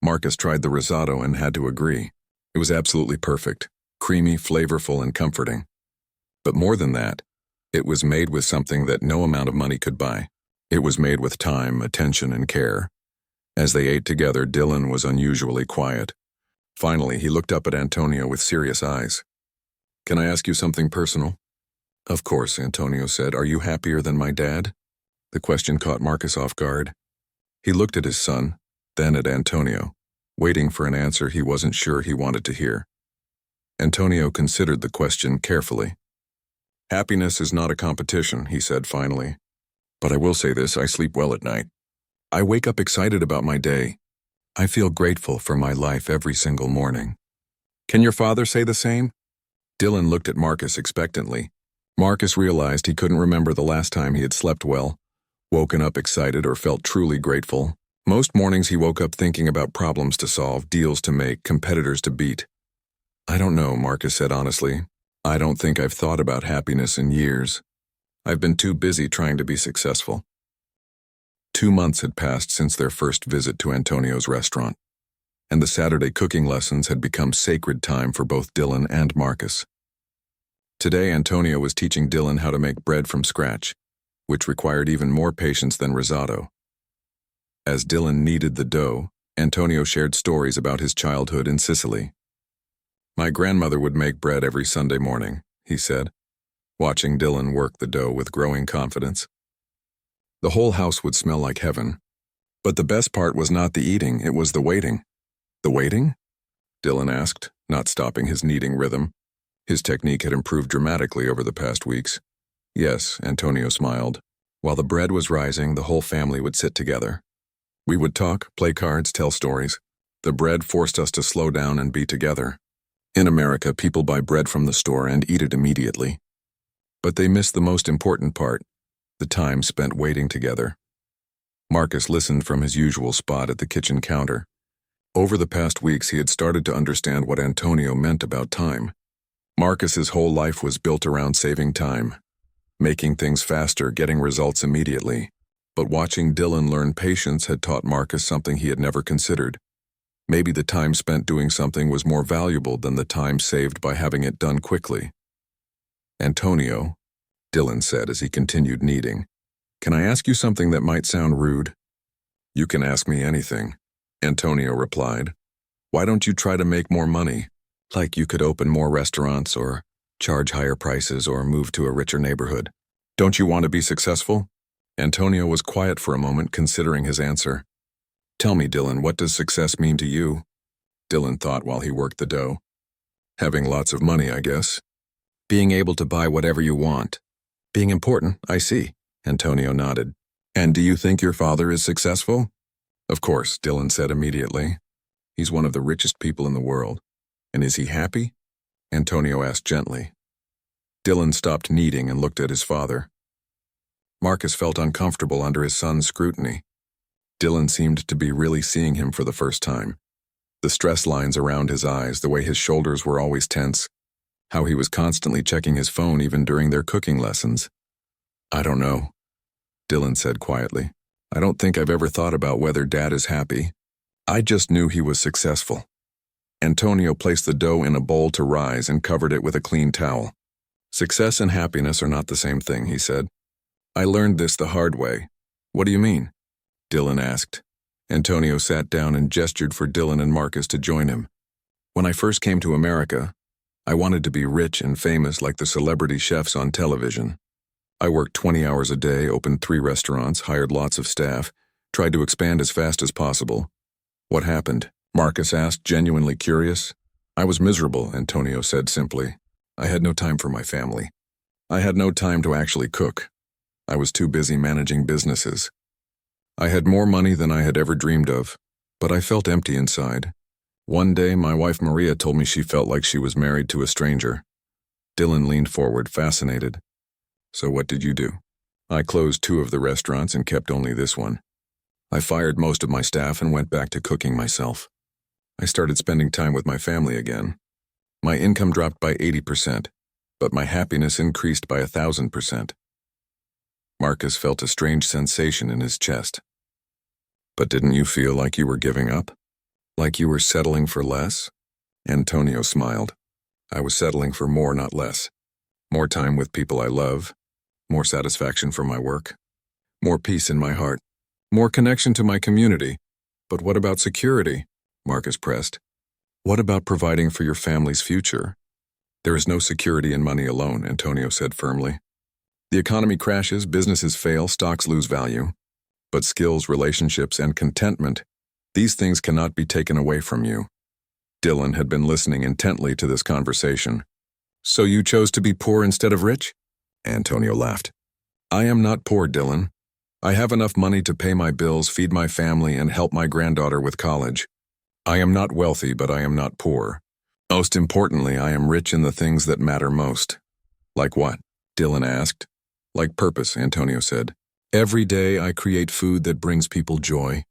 Marcus tried the risotto and had to agree. It was absolutely perfect, creamy, flavorful, and comforting. But more than that, it was made with something that no amount of money could buy. It was made with time, attention, and care. As they ate together, Dylan was unusually quiet. Finally, he looked up at Antonio with serious eyes. Can I ask you something personal? Of course, Antonio said. Are you happier than my dad? The question caught Marcus off guard. He looked at his son, then at Antonio, waiting for an answer he wasn't sure he wanted to hear. Antonio considered the question carefully. Happiness is not a competition, he said finally. But I will say this, I sleep well at night. I wake up excited about my day. I feel grateful for my life every single morning. Can your father say the same? Dylan looked at Marcus expectantly. Marcus realized he couldn't remember the last time he had slept well, woken up excited, or felt truly grateful. Most mornings he woke up thinking about problems to solve, deals to make, competitors to beat. I don't know, Marcus said honestly. I don't think I've thought about happiness in years. I've been too busy trying to be successful. 2 months had passed since their first visit to Antonio's restaurant, and the Saturday cooking lessons had become sacred time for both Dylan and Marcus. Today, Antonio was teaching Dylan how to make bread from scratch, which required even more patience than risotto. As Dylan kneaded the dough, Antonio shared stories about his childhood in Sicily. My grandmother would make bread every Sunday morning, he said, watching Dylan work the dough with growing confidence. The whole house would smell like heaven. But the best part was not the eating, it was the waiting. The waiting? Dylan asked, not stopping his kneading rhythm. His technique had improved dramatically over the past weeks. Yes, Antonio smiled. While the bread was rising, the whole family would sit together. We would talk, play cards, tell stories. The bread forced us to slow down and be together. In America, people buy bread from the store and eat it immediately. But they miss the most important part, the time spent waiting together. Marcus listened from his usual spot at the kitchen counter. Over the past weeks, he had started to understand what Antonio meant about time. Marcus's whole life was built around saving time, making things faster, getting results immediately. But watching Dylan learn patience had taught Marcus something he had never considered. Maybe the time spent doing something was more valuable than the time saved by having it done quickly. "Antonio," Dylan said as he continued kneading, "can I ask you something that might sound rude?" "You can ask me anything," Antonio replied. "Why don't you try to make more money? Like you could open more restaurants or charge higher prices or move to a richer neighborhood. Don't you want to be successful?" Antonio was quiet for a moment, considering his answer. "Tell me, Dylan, what does success mean to you?" Dylan thought while he worked the dough. "Having lots of money, I guess. Being able to buy whatever you want. Being important, I see," Antonio nodded. "And do you think your father is successful?" "Of course," Dylan said immediately. "He's one of the richest people in the world. And is he happy?" Antonio asked gently. Dylan stopped kneading and looked at his father. Marcus felt uncomfortable under his son's scrutiny. Dylan seemed to be really seeing him for the first time. The stress lines around his eyes, the way his shoulders were always tense, how he was constantly checking his phone even during their cooking lessons. "I don't know," Dylan said quietly. "I don't think I've ever thought about whether Dad is happy. I just knew he was successful." Antonio placed the dough in a bowl to rise and covered it with a clean towel. "Success and happiness are not the same thing," he said. "I learned this the hard way." "What do you mean?" Dylan asked. Antonio sat down and gestured for Dylan and Marcus to join him. "When I first came to America, I wanted to be rich and famous like the celebrity chefs on television. I worked 20 hours a day, opened 3 restaurants, hired lots of staff, tried to expand as fast as possible." "What happened?" Marcus asked, genuinely curious. "I was miserable," Antonio said simply. "I had no time for my family. I had no time to actually cook. I was too busy managing businesses. I had more money than I had ever dreamed of, but I felt empty inside. One day, my wife Maria told me she felt like she was married to a stranger." Dylan leaned forward, fascinated. "So what did you do?" "I closed 2 of the restaurants and kept only this one. I fired most of my staff and went back to cooking myself. I started spending time with my family again. My income dropped by 80%, but my happiness increased by 1,000%. Marcus felt a strange sensation in his chest. "But didn't you feel like you were giving up? Like you were settling for less?" Antonio smiled. "I was settling for more, not less. More time with people I love, more satisfaction from my work, more peace in my heart, more connection to my community. But what about security?" Marcus pressed. "What about providing for your family's future?" "There is no security in money alone," Antonio said firmly. "The economy crashes, businesses fail, stocks lose value. But skills, relationships, and contentment, these things cannot be taken away from you." Dylan had been listening intently to this conversation. "So you chose to be poor instead of rich?" Antonio laughed. "I am not poor, Dylan. I have enough money to pay my bills, feed my family, and help my granddaughter with college. I am not wealthy, but I am not poor. Most importantly, I am rich in the things that matter most." "Like what?" Dylan asked. "Like purpose," Antonio said. "Every day I create food that brings people joy.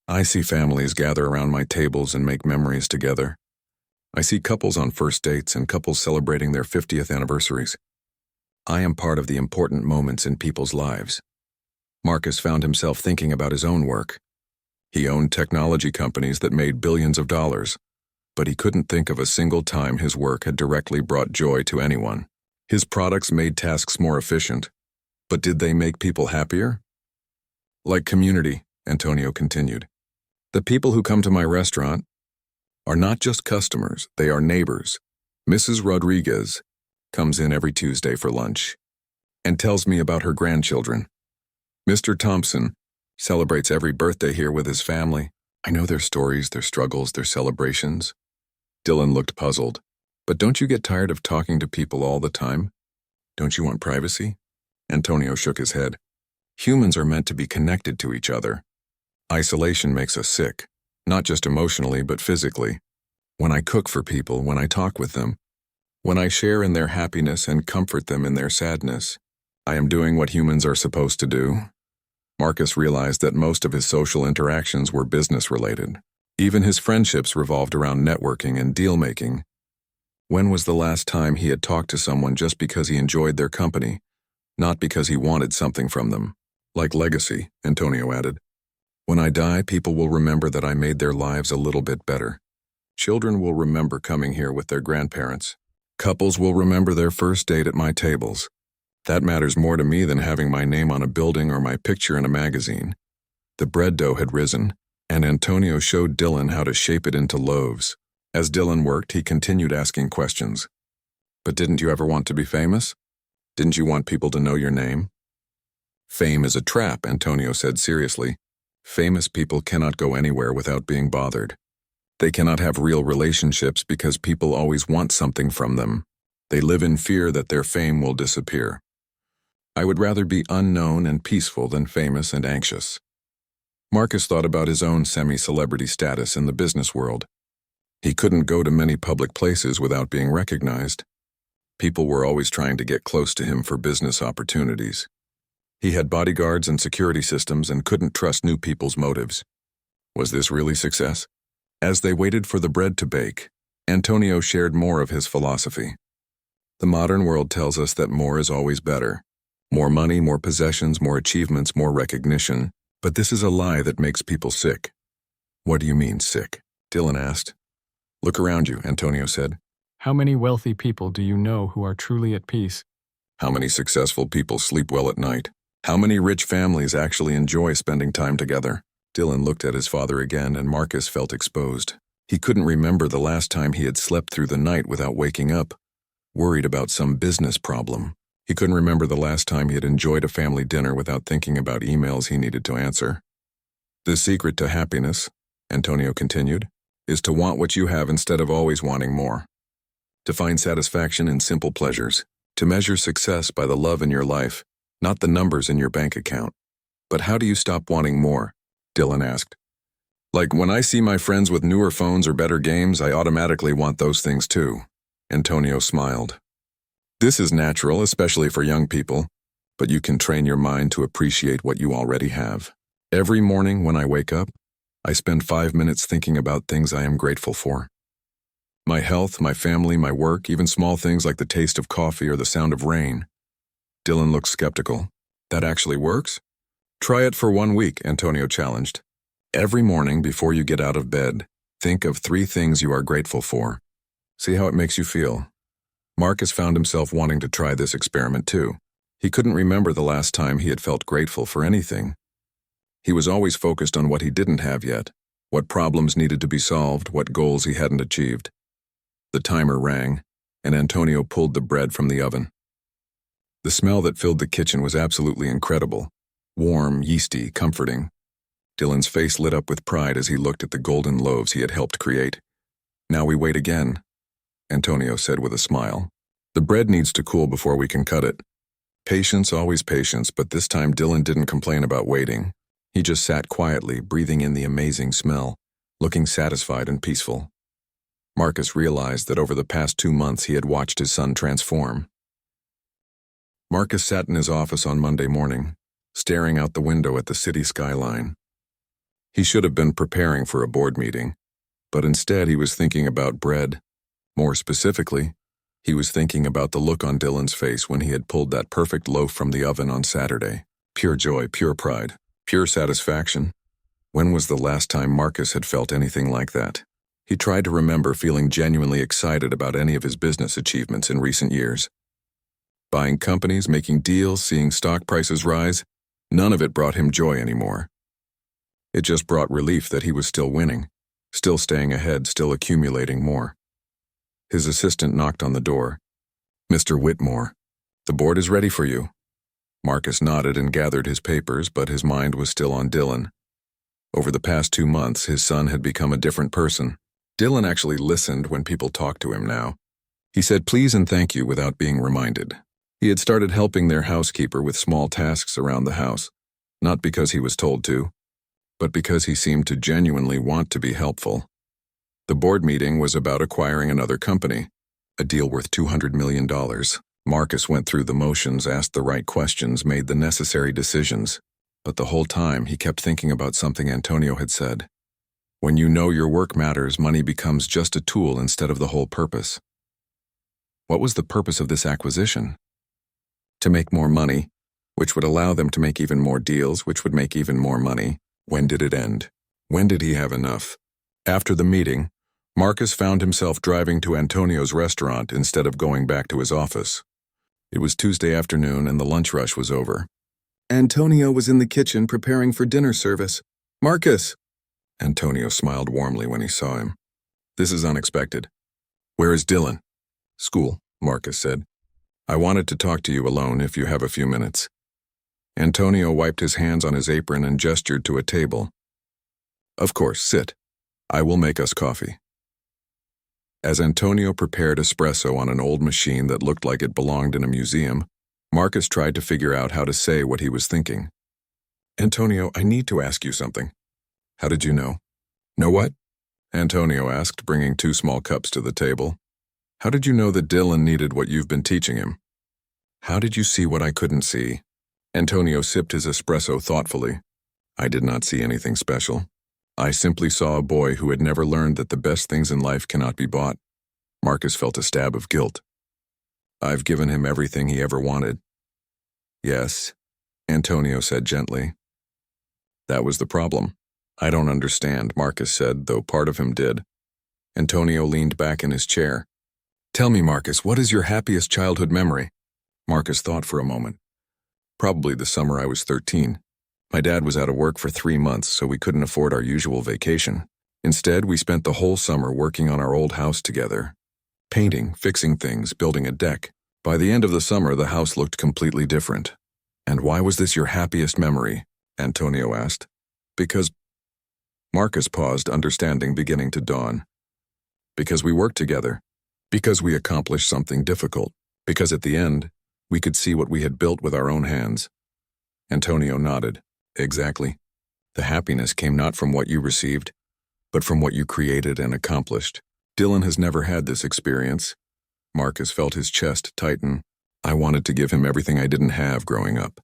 I see families gather around my tables and make memories together. I see couples on first dates and couples celebrating their 50th anniversaries. I am part of the important moments in people's lives." Marcus found himself thinking about his own work. He owned technology companies that made billions of dollars, but he couldn't think of a single time his work had directly brought joy to anyone. His products made tasks more efficient, but did they make people happier? "Like community," Antonio continued. "The people who come to my restaurant are not just customers, they are neighbors. Mrs. Rodriguez comes in every Tuesday for lunch and tells me about her grandchildren. Mr. Thompson celebrates every birthday here with his family. I know their stories, their struggles, their celebrations." Dylan looked puzzled. "But don't you get tired of talking to people all the time? Don't you want privacy?" Antonio shook his head. "Humans are meant to be connected to each other. Isolation makes us sick, not just emotionally, but physically. When I cook for people, when I talk with them, when I share in their happiness and comfort them in their sadness, I am doing what humans are supposed to do." Marcus realized that most of his social interactions were business-related. Even his friendships revolved around networking and deal-making. When was the last time he had talked to someone just because he enjoyed their company, not because he wanted something from them? "Like legacy," Antonio added. When I die, people will remember that I made their lives a little bit better. Children will remember coming here with their grandparents. Couples will remember their first date at my tables. That matters more to me than having my name on a building or my picture in a magazine. The bread dough had risen, and Antonio showed Dylan how to shape it into loaves. As Dylan worked, he continued asking questions. But didn't you ever want to be famous? Didn't you want people to know your name? Fame is a trap, Antonio said seriously. Famous people cannot go anywhere without being bothered. They cannot have real relationships because people always want something from them. They live in fear that their fame will disappear. I would rather be unknown and peaceful than famous and anxious. Marcus thought about his own semi-celebrity status in the business world. He couldn't go to many public places without being recognized. People were always trying to get close to him for business opportunities. He had bodyguards and security systems and couldn't trust new people's motives. Was this really success? As they waited for the bread to bake, Antonio shared more of his philosophy. The modern world tells us that more is always better. More money, more possessions, more achievements, more recognition. But this is a lie that makes people sick. What do you mean, sick? Dylan asked. Look around you, Antonio said. How many wealthy people do you know who are truly at peace? How many successful people sleep well at night? How many rich families actually enjoy spending time together? Dylan looked at his father again, and Marcus felt exposed. He couldn't remember the last time he had slept through the night without waking up, worried about some business problem. He couldn't remember the last time he had enjoyed a family dinner without thinking about emails he needed to answer. The secret to happiness, Antonio continued, is to want what you have instead of always wanting more. To find satisfaction in simple pleasures. To measure success by the love in your life, not the numbers in your bank account. But how do you stop wanting more? Dylan asked. Like when I see my friends with newer phones or better games, I automatically want those things too. Antonio smiled. This is natural, especially for young people, but you can train your mind to appreciate what you already have. Every morning when I wake up, I spend 5 minutes thinking about things I am grateful for. My health, my family, my work, even small things like the taste of coffee or the sound of rain. Dylan looked skeptical. That actually works? Try it for 1 week, Antonio challenged. Every morning before you get out of bed, think of 3 things you are grateful for. See how it makes you feel. Marcus found himself wanting to try this experiment too. He couldn't remember the last time he had felt grateful for anything. He was always focused on what he didn't have yet, what problems needed to be solved, what goals he hadn't achieved. The timer rang, and Antonio pulled the bread from the oven. The smell that filled the kitchen was absolutely incredible. Warm, yeasty, comforting. Dylan's face lit up with pride as he looked at the golden loaves he had helped create. Now we wait again, Antonio said with a smile. The bread needs to cool before we can cut it. Patience, always patience, but this time Dylan didn't complain about waiting. He just sat quietly, breathing in the amazing smell, looking satisfied and peaceful. Marcus realized that over the past 2 months he had watched his son transform. Marcus sat in his office on Monday morning, staring out the window at the city skyline. He should have been preparing for a board meeting, but instead he was thinking about bread. More specifically, he was thinking about the look on Dylan's face when he had pulled that perfect loaf from the oven on Saturday. Pure joy, pure pride, pure satisfaction. When was the last time Marcus had felt anything like that? He tried to remember feeling genuinely excited about any of his business achievements in recent years. Buying companies, making deals, seeing stock prices rise, none of it brought him joy anymore. It just brought relief that he was still winning, still staying ahead, still accumulating more. His assistant knocked on the door. Mr. Whitmore, the board is ready for you. Marcus nodded and gathered his papers, but his mind was still on Dylan. Over the past 2 months, his son had become a different person. Dylan actually listened when people talked to him now. He said please and thank you without being reminded. He had started helping their housekeeper with small tasks around the house, not because he was told to, but because he seemed to genuinely want to be helpful. The board meeting was about acquiring another company, a deal worth $200 million. Marcus went through the motions, asked the right questions, made the necessary decisions, but the whole time he kept thinking about something Antonio had said. When you know your work matters, money becomes just a tool instead of the whole purpose. What was the purpose of this acquisition? To make more money, which would allow them to make even more deals, which would make even more money, When did it end? When did he have enough? After the meeting, Marcus found himself driving to Antonio's restaurant instead of going back to his office. It was Tuesday afternoon and the lunch rush was over. Antonio was in the kitchen preparing for dinner service. "Marcus!" Antonio smiled warmly when he saw him. "This is unexpected." "Where is Dylan?" "School," Marcus said. "I wanted to talk to you alone if you have a few minutes." Antonio wiped his hands on his apron and gestured to a table. "Of course, sit. I will make us coffee." As Antonio prepared espresso on an old machine that looked like it belonged in a museum, Marcus tried to figure out how to say what he was thinking. "Antonio, I need to ask you something." "How did you know?" "Know what?" Antonio asked, bringing 2 small cups to the table. "How did you know that Dylan needed what you've been teaching him?" "How did you see what I couldn't see?" Antonio sipped his espresso thoughtfully. "I did not see anything special. I simply saw a boy who had never learned that the best things in life cannot be bought." Marcus felt a stab of guilt. "I've given him everything he ever wanted." "Yes," Antonio said gently. "That was the problem." "I don't understand," Marcus said, though part of him did. Antonio leaned back in his chair. "Tell me, Marcus, what is your happiest childhood memory?" Marcus thought for a moment. "Probably the summer I was 13. My dad was out of work for 3 months, so we couldn't afford our usual vacation. Instead, we spent the whole summer working on our old house together. Painting, fixing things, building a deck. By the end of the summer, the house looked completely different." "And why was this your happiest memory?" Antonio asked. "Because..." Marcus paused, understanding beginning to dawn. "Because we worked together. Because we accomplished something difficult. Because at the end, we could see what we had built with our own hands." Antonio nodded. "Exactly. The happiness came not from what you received, but from what you created and accomplished. Dylan has never had this experience." Marcus felt his chest tighten. "I wanted to give him everything I didn't have growing up.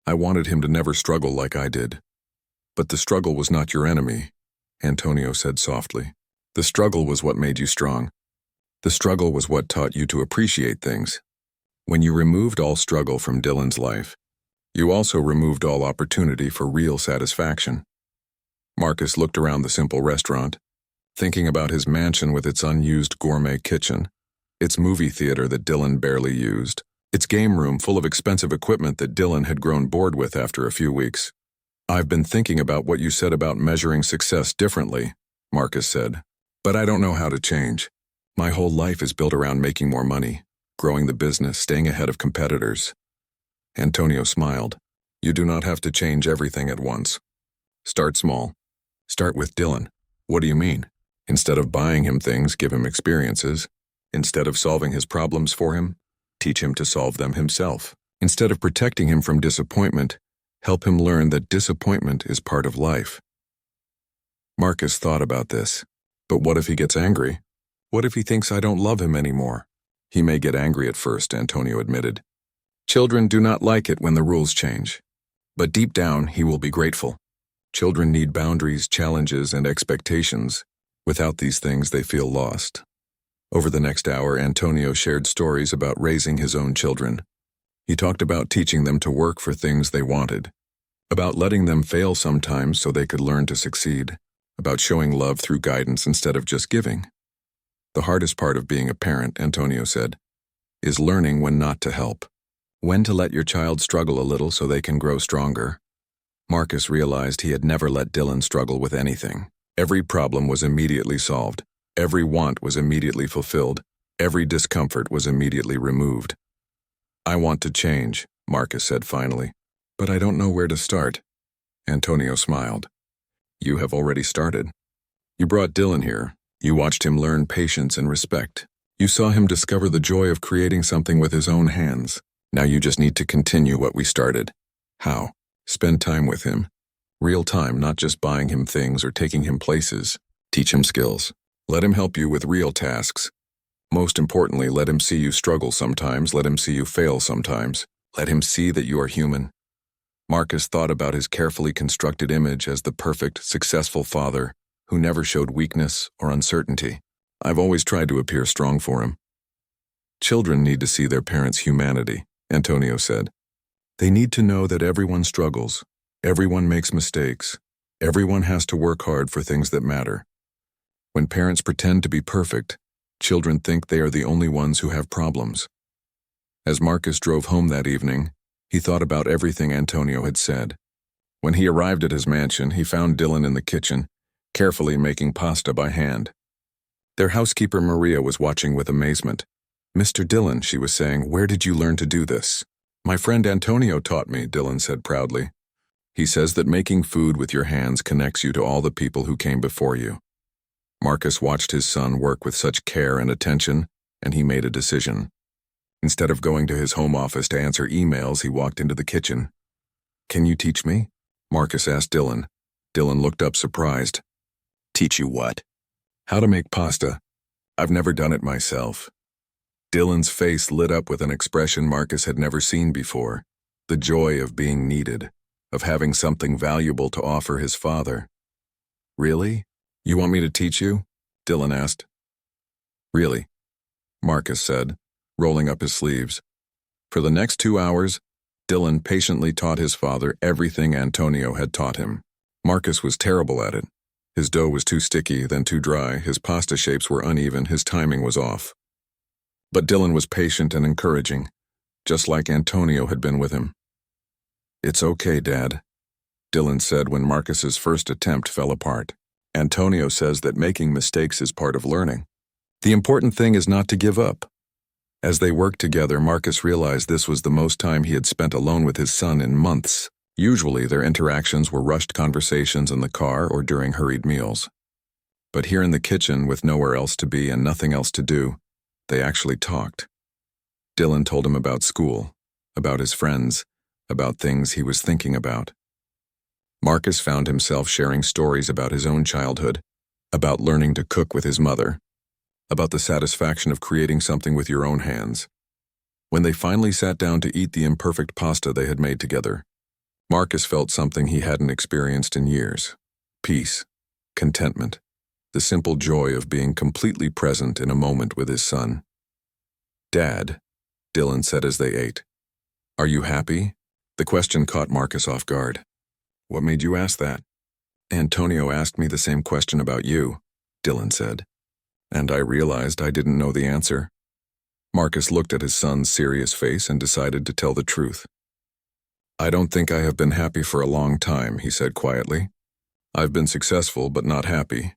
I wanted him to never struggle like I did." "But the struggle was not your enemy," Antonio said softly. "The struggle was what made you strong. The struggle was what taught you to appreciate things. When you removed all struggle from Dylan's life, you also removed all opportunity for real satisfaction." Marcus looked around the simple restaurant, thinking about his mansion with its unused gourmet kitchen, its movie theater that Dylan barely used, its game room full of expensive equipment that Dylan had grown bored with after a few weeks. "I've been thinking about what you said about measuring success differently," Marcus said. "But I don't know how to change. My whole life is built around making more money, growing the business, staying ahead of competitors." Antonio smiled. "You do not have to change everything at once. Start small. Start with Dylan." "What do you mean?" "Instead of buying him things, give him experiences. Instead of solving his problems for him, teach him to solve them himself. Instead of protecting him from disappointment, help him learn that disappointment is part of life." Marcus thought about this. "But what if he gets angry? What if he thinks I don't love him anymore?" "He may get angry at first," Antonio admitted. "Children do not like it when the rules change. But deep down, he will be grateful. Children need boundaries, challenges, and expectations. Without these things, they feel lost." Over the next hour, Antonio shared stories about raising his own children. He talked about teaching them to work for things they wanted, about letting them fail sometimes so they could learn to succeed, about showing love through guidance instead of just giving. "The hardest part of being a parent," Antonio said, "is learning when not to help, when to let your child struggle a little so they can grow stronger." Marcus realized he had never let Dylan struggle with anything. Every problem was immediately solved. Every want was immediately fulfilled. Every discomfort was immediately removed. "I want to change," Marcus said finally, "but I don't know where to start." Antonio smiled. "You have already started. You brought Dylan here. You watched him learn patience and respect. You saw him discover the joy of creating something with his own hands. Now you just need to continue what we started." "How?" "Spend time with him. Real time, not just buying him things or taking him places. Teach him skills. Let him help you with real tasks. Most importantly, let him see you struggle sometimes, let him see you fail sometimes. Let him see that you are human." Marcus thought about his carefully constructed image as the perfect, successful father who never showed weakness or uncertainty. "I've always tried to appear strong for him." "Children need to see their parents' humanity," Antonio said. "They need to know that everyone struggles, everyone makes mistakes, Everyone has to work hard for things that matter. When parents pretend to be perfect, children think they are the only ones who have problems. As Marcus drove home that evening, he thought about everything Antonio had said. When he arrived at his mansion, he found Dylan in the kitchen, carefully making pasta by hand. Their housekeeper Maria was watching with amazement. "Mr. Dylan," she was saying, "where did you learn to do this?" "My friend Antonio taught me," Dylan said proudly. "He says that making food with your hands connects you to all the people who came before you." Marcus watched his son work with such care and attention, and he made a decision. Instead of going to his home office to answer emails, he walked into the kitchen. "Can you teach me?" Marcus asked Dylan. Dylan looked up surprised. "Teach you what?" "How to make pasta. I've never done it myself." Dylan's face lit up with an expression Marcus had never seen before, the joy of being needed, of having something valuable to offer his father. "Really? You want me to teach you?" Dylan asked. "Really," Marcus said, rolling up his sleeves. For the next 2 hours, Dylan patiently taught his father everything Antonio had taught him. Marcus was terrible at it. His dough was too sticky, then too dry, his pasta shapes were uneven, his timing was off. But Dylan was patient and encouraging, just like Antonio had been with him. "It's okay, Dad," Dylan said when Marcus's first attempt fell apart. "Antonio says that making mistakes is part of learning. The important thing is not to give up." As they worked together, Marcus realized this was the most time he had spent alone with his son in months. Usually, their interactions were rushed conversations in the car or during hurried meals. But here in the kitchen, with nowhere else to be and nothing else to do, they actually talked. Dylan told him about school, about his friends, about things he was thinking about. Marcus found himself sharing stories about his own childhood, about learning to cook with his mother, about the satisfaction of creating something with your own hands. When they finally sat down to eat the imperfect pasta they had made together, Marcus felt something he hadn't experienced in years: peace, contentment, the simple joy of being completely present in a moment with his son. "Dad," Dylan said as they ate, "are you happy?" The question caught Marcus off guard. "What made you ask that?" "Antonio asked me the same question about you," Dylan said, "and I realized I didn't know the answer." Marcus looked at his son's serious face and decided to tell the truth. "I don't think I have been happy for a long time," he said quietly. "I've been successful but not happy."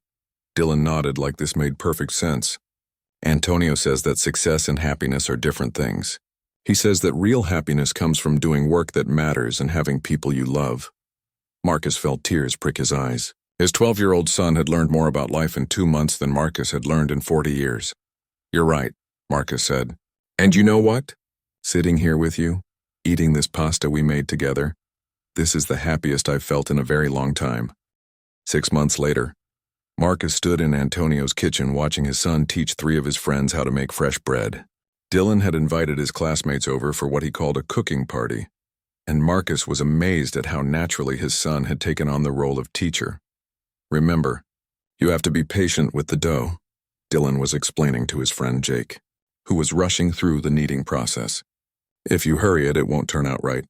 Dylan nodded like this made perfect sense. "Antonio says that success and happiness are different things. He says that real happiness comes from doing work that matters and having people you love." Marcus felt tears prick his eyes. His 12-year-old son had learned more about life in 2 months than Marcus had learned in 40 years. "You're right," Marcus said. "And you know what? Sitting here with you, eating this pasta we made together, this is the happiest I've felt in a very long time." 6 months later, Marcus stood in Antonio's kitchen watching his son teach 3 of his friends how to make fresh bread. Dylan had invited his classmates over for what he called a cooking party, and Marcus was amazed at how naturally his son had taken on the role of teacher. "Remember, you have to be patient with the dough," Dylan was explaining to his friend Jake, who was rushing through the kneading process. "If you hurry it, it won't turn out right.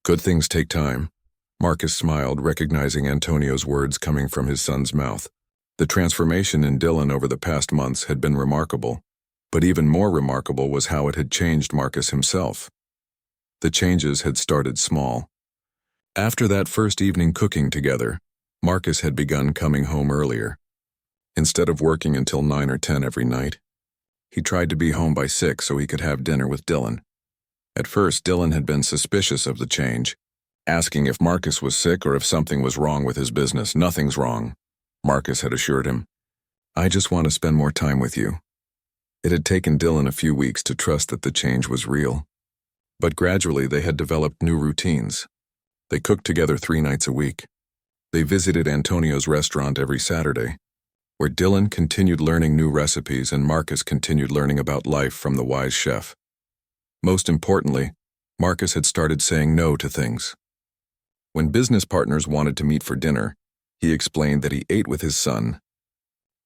Good things take time." Marcus smiled, recognizing Antonio's words coming from his son's mouth. The transformation in Dylan over the past months had been remarkable, but even more remarkable was how it had changed Marcus himself. The changes had started small. After that first evening cooking together, Marcus had begun coming home earlier. Instead of working until 9 or 10 every night, he tried to be home by 6 so he could have dinner with Dylan. At first, Dylan had been suspicious of the change, asking if Marcus was sick or if something was wrong with his business. "Nothing's wrong," Marcus had assured him. "I just want to spend more time with you." It had taken Dylan a few weeks to trust that the change was real. But gradually they had developed new routines. They cooked together 3 nights a week. They visited Antonio's restaurant every Saturday, where Dylan continued learning new recipes and Marcus continued learning about life from the wise chef. Most importantly, Marcus had started saying no to things. When business partners wanted to meet for dinner, he explained that he ate with his son.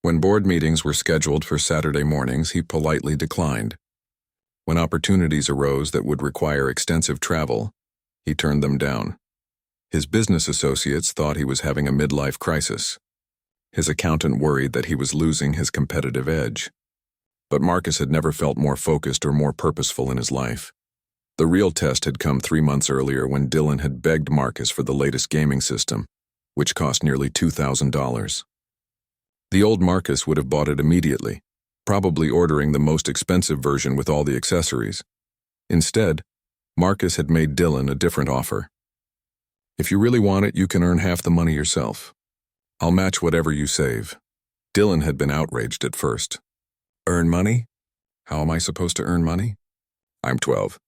When board meetings were scheduled for Saturday mornings, he politely declined. When opportunities arose that would require extensive travel, he turned them down. His business associates thought he was having a midlife crisis. His accountant worried that he was losing his competitive edge. But Marcus had never felt more focused or more purposeful in his life. The real test had come 3 months earlier when Dylan had begged Marcus for the latest gaming system, which cost nearly $2,000. The old Marcus would have bought it immediately, probably ordering the most expensive version with all the accessories. Instead, Marcus had made Dylan a different offer. "If you really want it, you can earn half the money yourself. I'll match whatever you save." Dylan had been outraged at first. "Earn money? How am I supposed to earn money? I'm 12.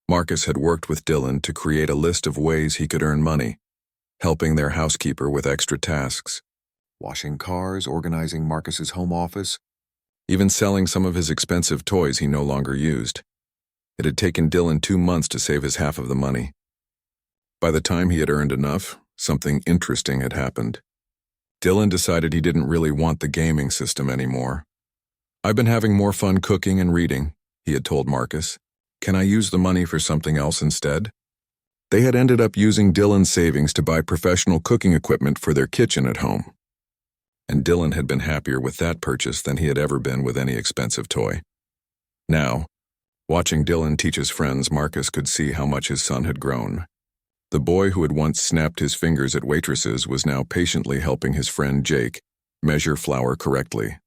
Marcus had worked with Dylan to create a list of ways he could earn money, helping their housekeeper with extra tasks, washing cars, organizing Marcus's home office, even selling some of his expensive toys he no longer used. It had taken Dylan 2 months to save his half of the money. By the time he had earned enough, something interesting had happened. Dylan decided he didn't really want the gaming system anymore. "I've been having more fun cooking and reading," he had told Marcus. "Can I use the money for something else instead?" They had ended up using Dylan's savings to buy professional cooking equipment for their kitchen at home. And Dylan had been happier with that purchase than he had ever been with any expensive toy. Now, watching Dylan teach his friends, Marcus could see how much his son had grown. The boy who had once snapped his fingers at waitresses was now patiently helping his friend Jake measure flour correctly.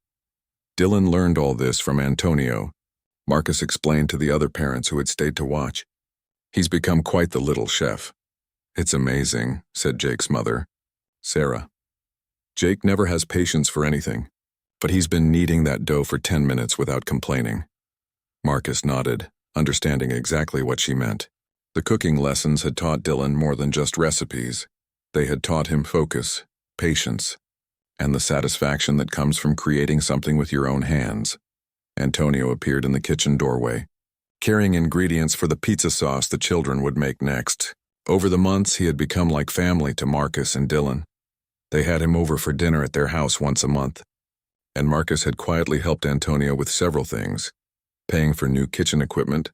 Dylan learned all this from Antonio. Marcus explained to the other parents who had stayed to watch. "He's become quite the little chef." "It's amazing," said Jake's mother, Sarah. "Jake never has patience for anything, but he's been kneading that dough for 10 minutes without complaining." Marcus nodded, understanding exactly what she meant. The cooking lessons had taught Dylan more than just recipes. They had taught him focus, patience, and the satisfaction that comes from creating something with your own hands. Antonio appeared in the kitchen doorway, carrying ingredients for the pizza sauce the children would make next. Over the months, he had become like family to Marcus and Dylan. They had him over for dinner at their house once a month, and Marcus had quietly helped Antonio with several things, paying for new kitchen equipment,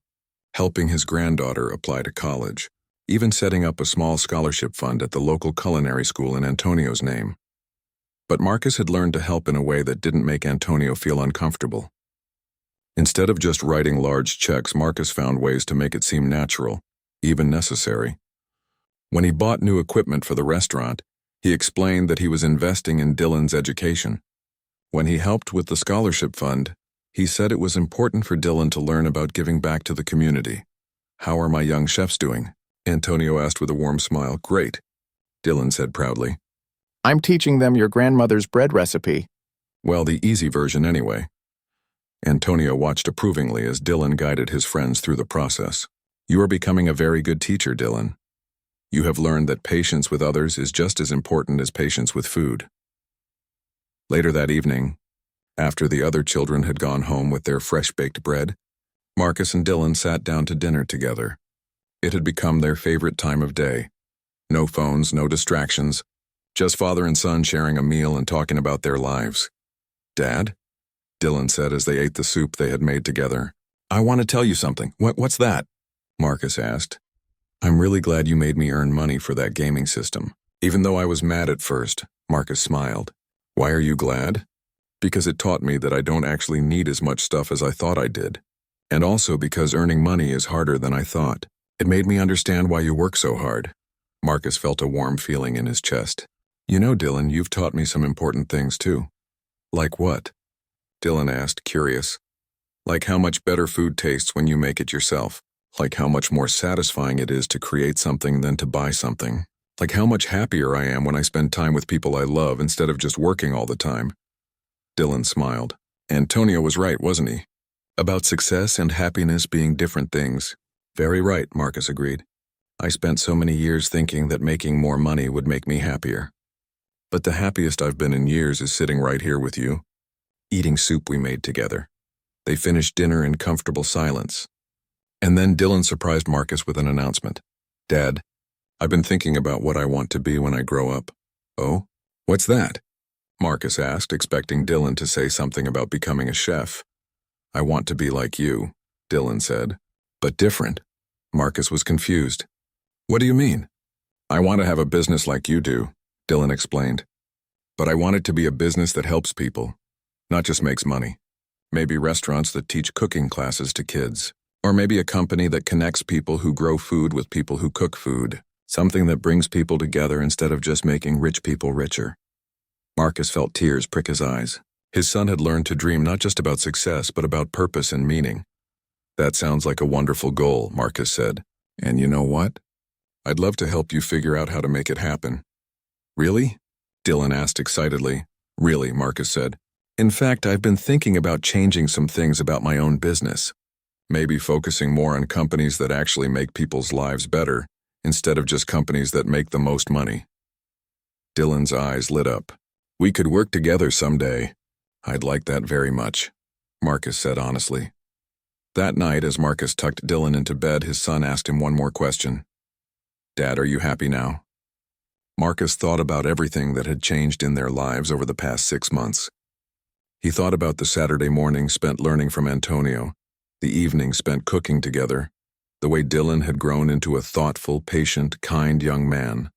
helping his granddaughter apply to college, even setting up a small scholarship fund at the local culinary school in Antonio's name. But Marcus had learned to help in a way that didn't make Antonio feel uncomfortable. Instead of just writing large checks, Marcus found ways to make it seem natural, even necessary. When he bought new equipment for the restaurant, he explained that he was investing in Dylan's education. When he helped with the scholarship fund, he said it was important for Dylan to learn about giving back to the community. "How are my young chefs doing?" Antonio asked with a warm smile. "Great," Dylan said proudly. "I'm teaching them your grandmother's bread recipe." "Well, the easy version anyway." Antonio watched approvingly as Dylan guided his friends through the process. "You are becoming a very good teacher, Dylan. You have learned that patience with others is just as important as patience with food." Later that evening, after the other children had gone home with their fresh-baked bread, Marcus and Dylan sat down to dinner together. It had become their favorite time of day. No phones, no distractions, just father and son sharing a meal and talking about their lives. "Dad?" Dylan said as they ate the soup they had made together. "I want to tell you something." What's that?" Marcus asked. "I'm really glad you made me earn money for that gaming system. Even though I was mad at first," Marcus smiled. "Why are you glad?" "Because it taught me that I don't actually need as much stuff as I thought I did. And also because earning money is harder than I thought. It made me understand why you work so hard." Marcus felt a warm feeling in his chest. "You know, Dylan, you've taught me some important things too." "Like what?" Dylan asked, curious. "Like how much better food tastes when you make it yourself. Like how much more satisfying it is to create something than to buy something. Like how much happier I am when I spend time with people I love instead of just working all the time." Dylan smiled. Antonio was right, wasn't he? About success and happiness being different things. "Very right," Marcus agreed. "I spent so many years thinking that making more money would make me happier. But the happiest I've been in years is sitting right here with you, eating soup we made together." They finished dinner in comfortable silence. And then Dylan surprised Marcus with an announcement. "Dad, I've been thinking about what I want to be when I grow up." "Oh? What's that?" Marcus asked, expecting Dylan to say something about becoming a chef. "I want to be like you," Dylan said. "But different." Marcus was confused. "What do you mean?" I want to have a business like you do, Dylan explained. But I want it to be a business that helps people, not just makes money. Maybe restaurants that teach cooking classes to kids. Or maybe a company that connects people who grow food with people who cook food. Something that brings people together instead of just making rich people richer. Marcus felt tears prick his eyes. His son had learned to dream not just about success, but about purpose and meaning. That sounds like a wonderful goal, Marcus said. And you know what? I'd love to help you figure out how to make it happen. Really? Dylan asked excitedly. Really, Marcus said. In fact, I've been thinking about changing some things about my own business. Maybe focusing more on companies that actually make people's lives better, instead of just companies that make the most money. Dylan's eyes lit up. We could work together someday. I'd like that very much, Marcus said honestly. That night, as Marcus tucked Dylan into bed, his son asked him one more question. Dad, are you happy now? Marcus thought about everything that had changed in their lives over the past 6 months. He thought about the Saturday morning spent learning from Antonio, the evening spent cooking together, the way Dylan had grown into a thoughtful, patient, kind young man.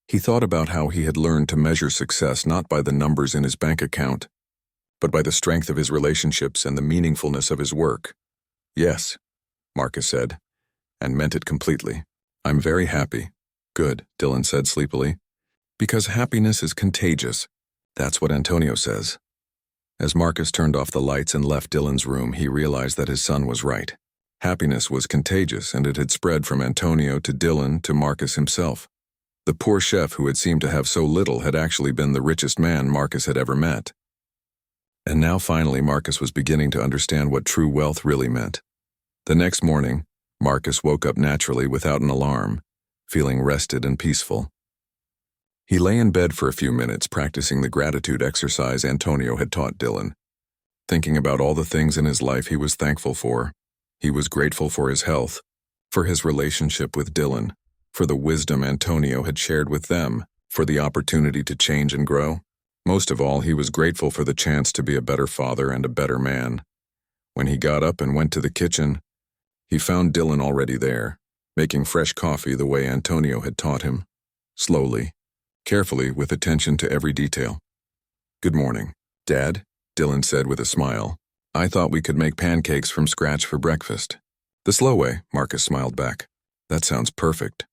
He thought about how he had learned to measure success not by the numbers in his bank account, but by the strength of his relationships and the meaningfulness of his work. Yes, Marcus said, and meant it completely. I'm very happy. Good, Dylan said sleepily. Because happiness is contagious. That's what Antonio says. As Marcus turned off the lights and left Dylan's room, he realized that his son was right. Happiness was contagious, and it had spread from Antonio to Dylan to Marcus himself. The poor chef who had seemed to have so little had actually been the richest man Marcus had ever met. And now finally Marcus was beginning to understand what true wealth really meant. The next morning, Marcus woke up naturally without an alarm, feeling rested and peaceful. He lay in bed for a few minutes practicing the gratitude exercise Antonio had taught Dylan. Thinking about all the things in his life he was thankful for. He was grateful for his health, for his relationship with Dylan, for the wisdom Antonio had shared with them, for the opportunity to change and grow. Most of all, he was grateful for the chance to be a better father and a better man. When he got up and went to the kitchen, he found Dylan already there, making fresh coffee the way Antonio had taught him. Slowly, carefully, with attention to every detail. Good morning, Dad, Dylan said with a smile. I thought we could make pancakes from scratch for breakfast. The slow way, Marcus smiled back. That sounds perfect.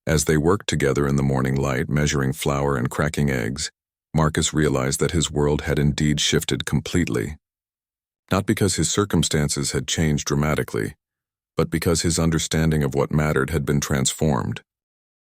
As they worked together in the morning light, measuring flour and cracking eggs, Marcus realized that his world had indeed shifted completely. Not because his circumstances had changed dramatically, but because his understanding of what mattered had been transformed.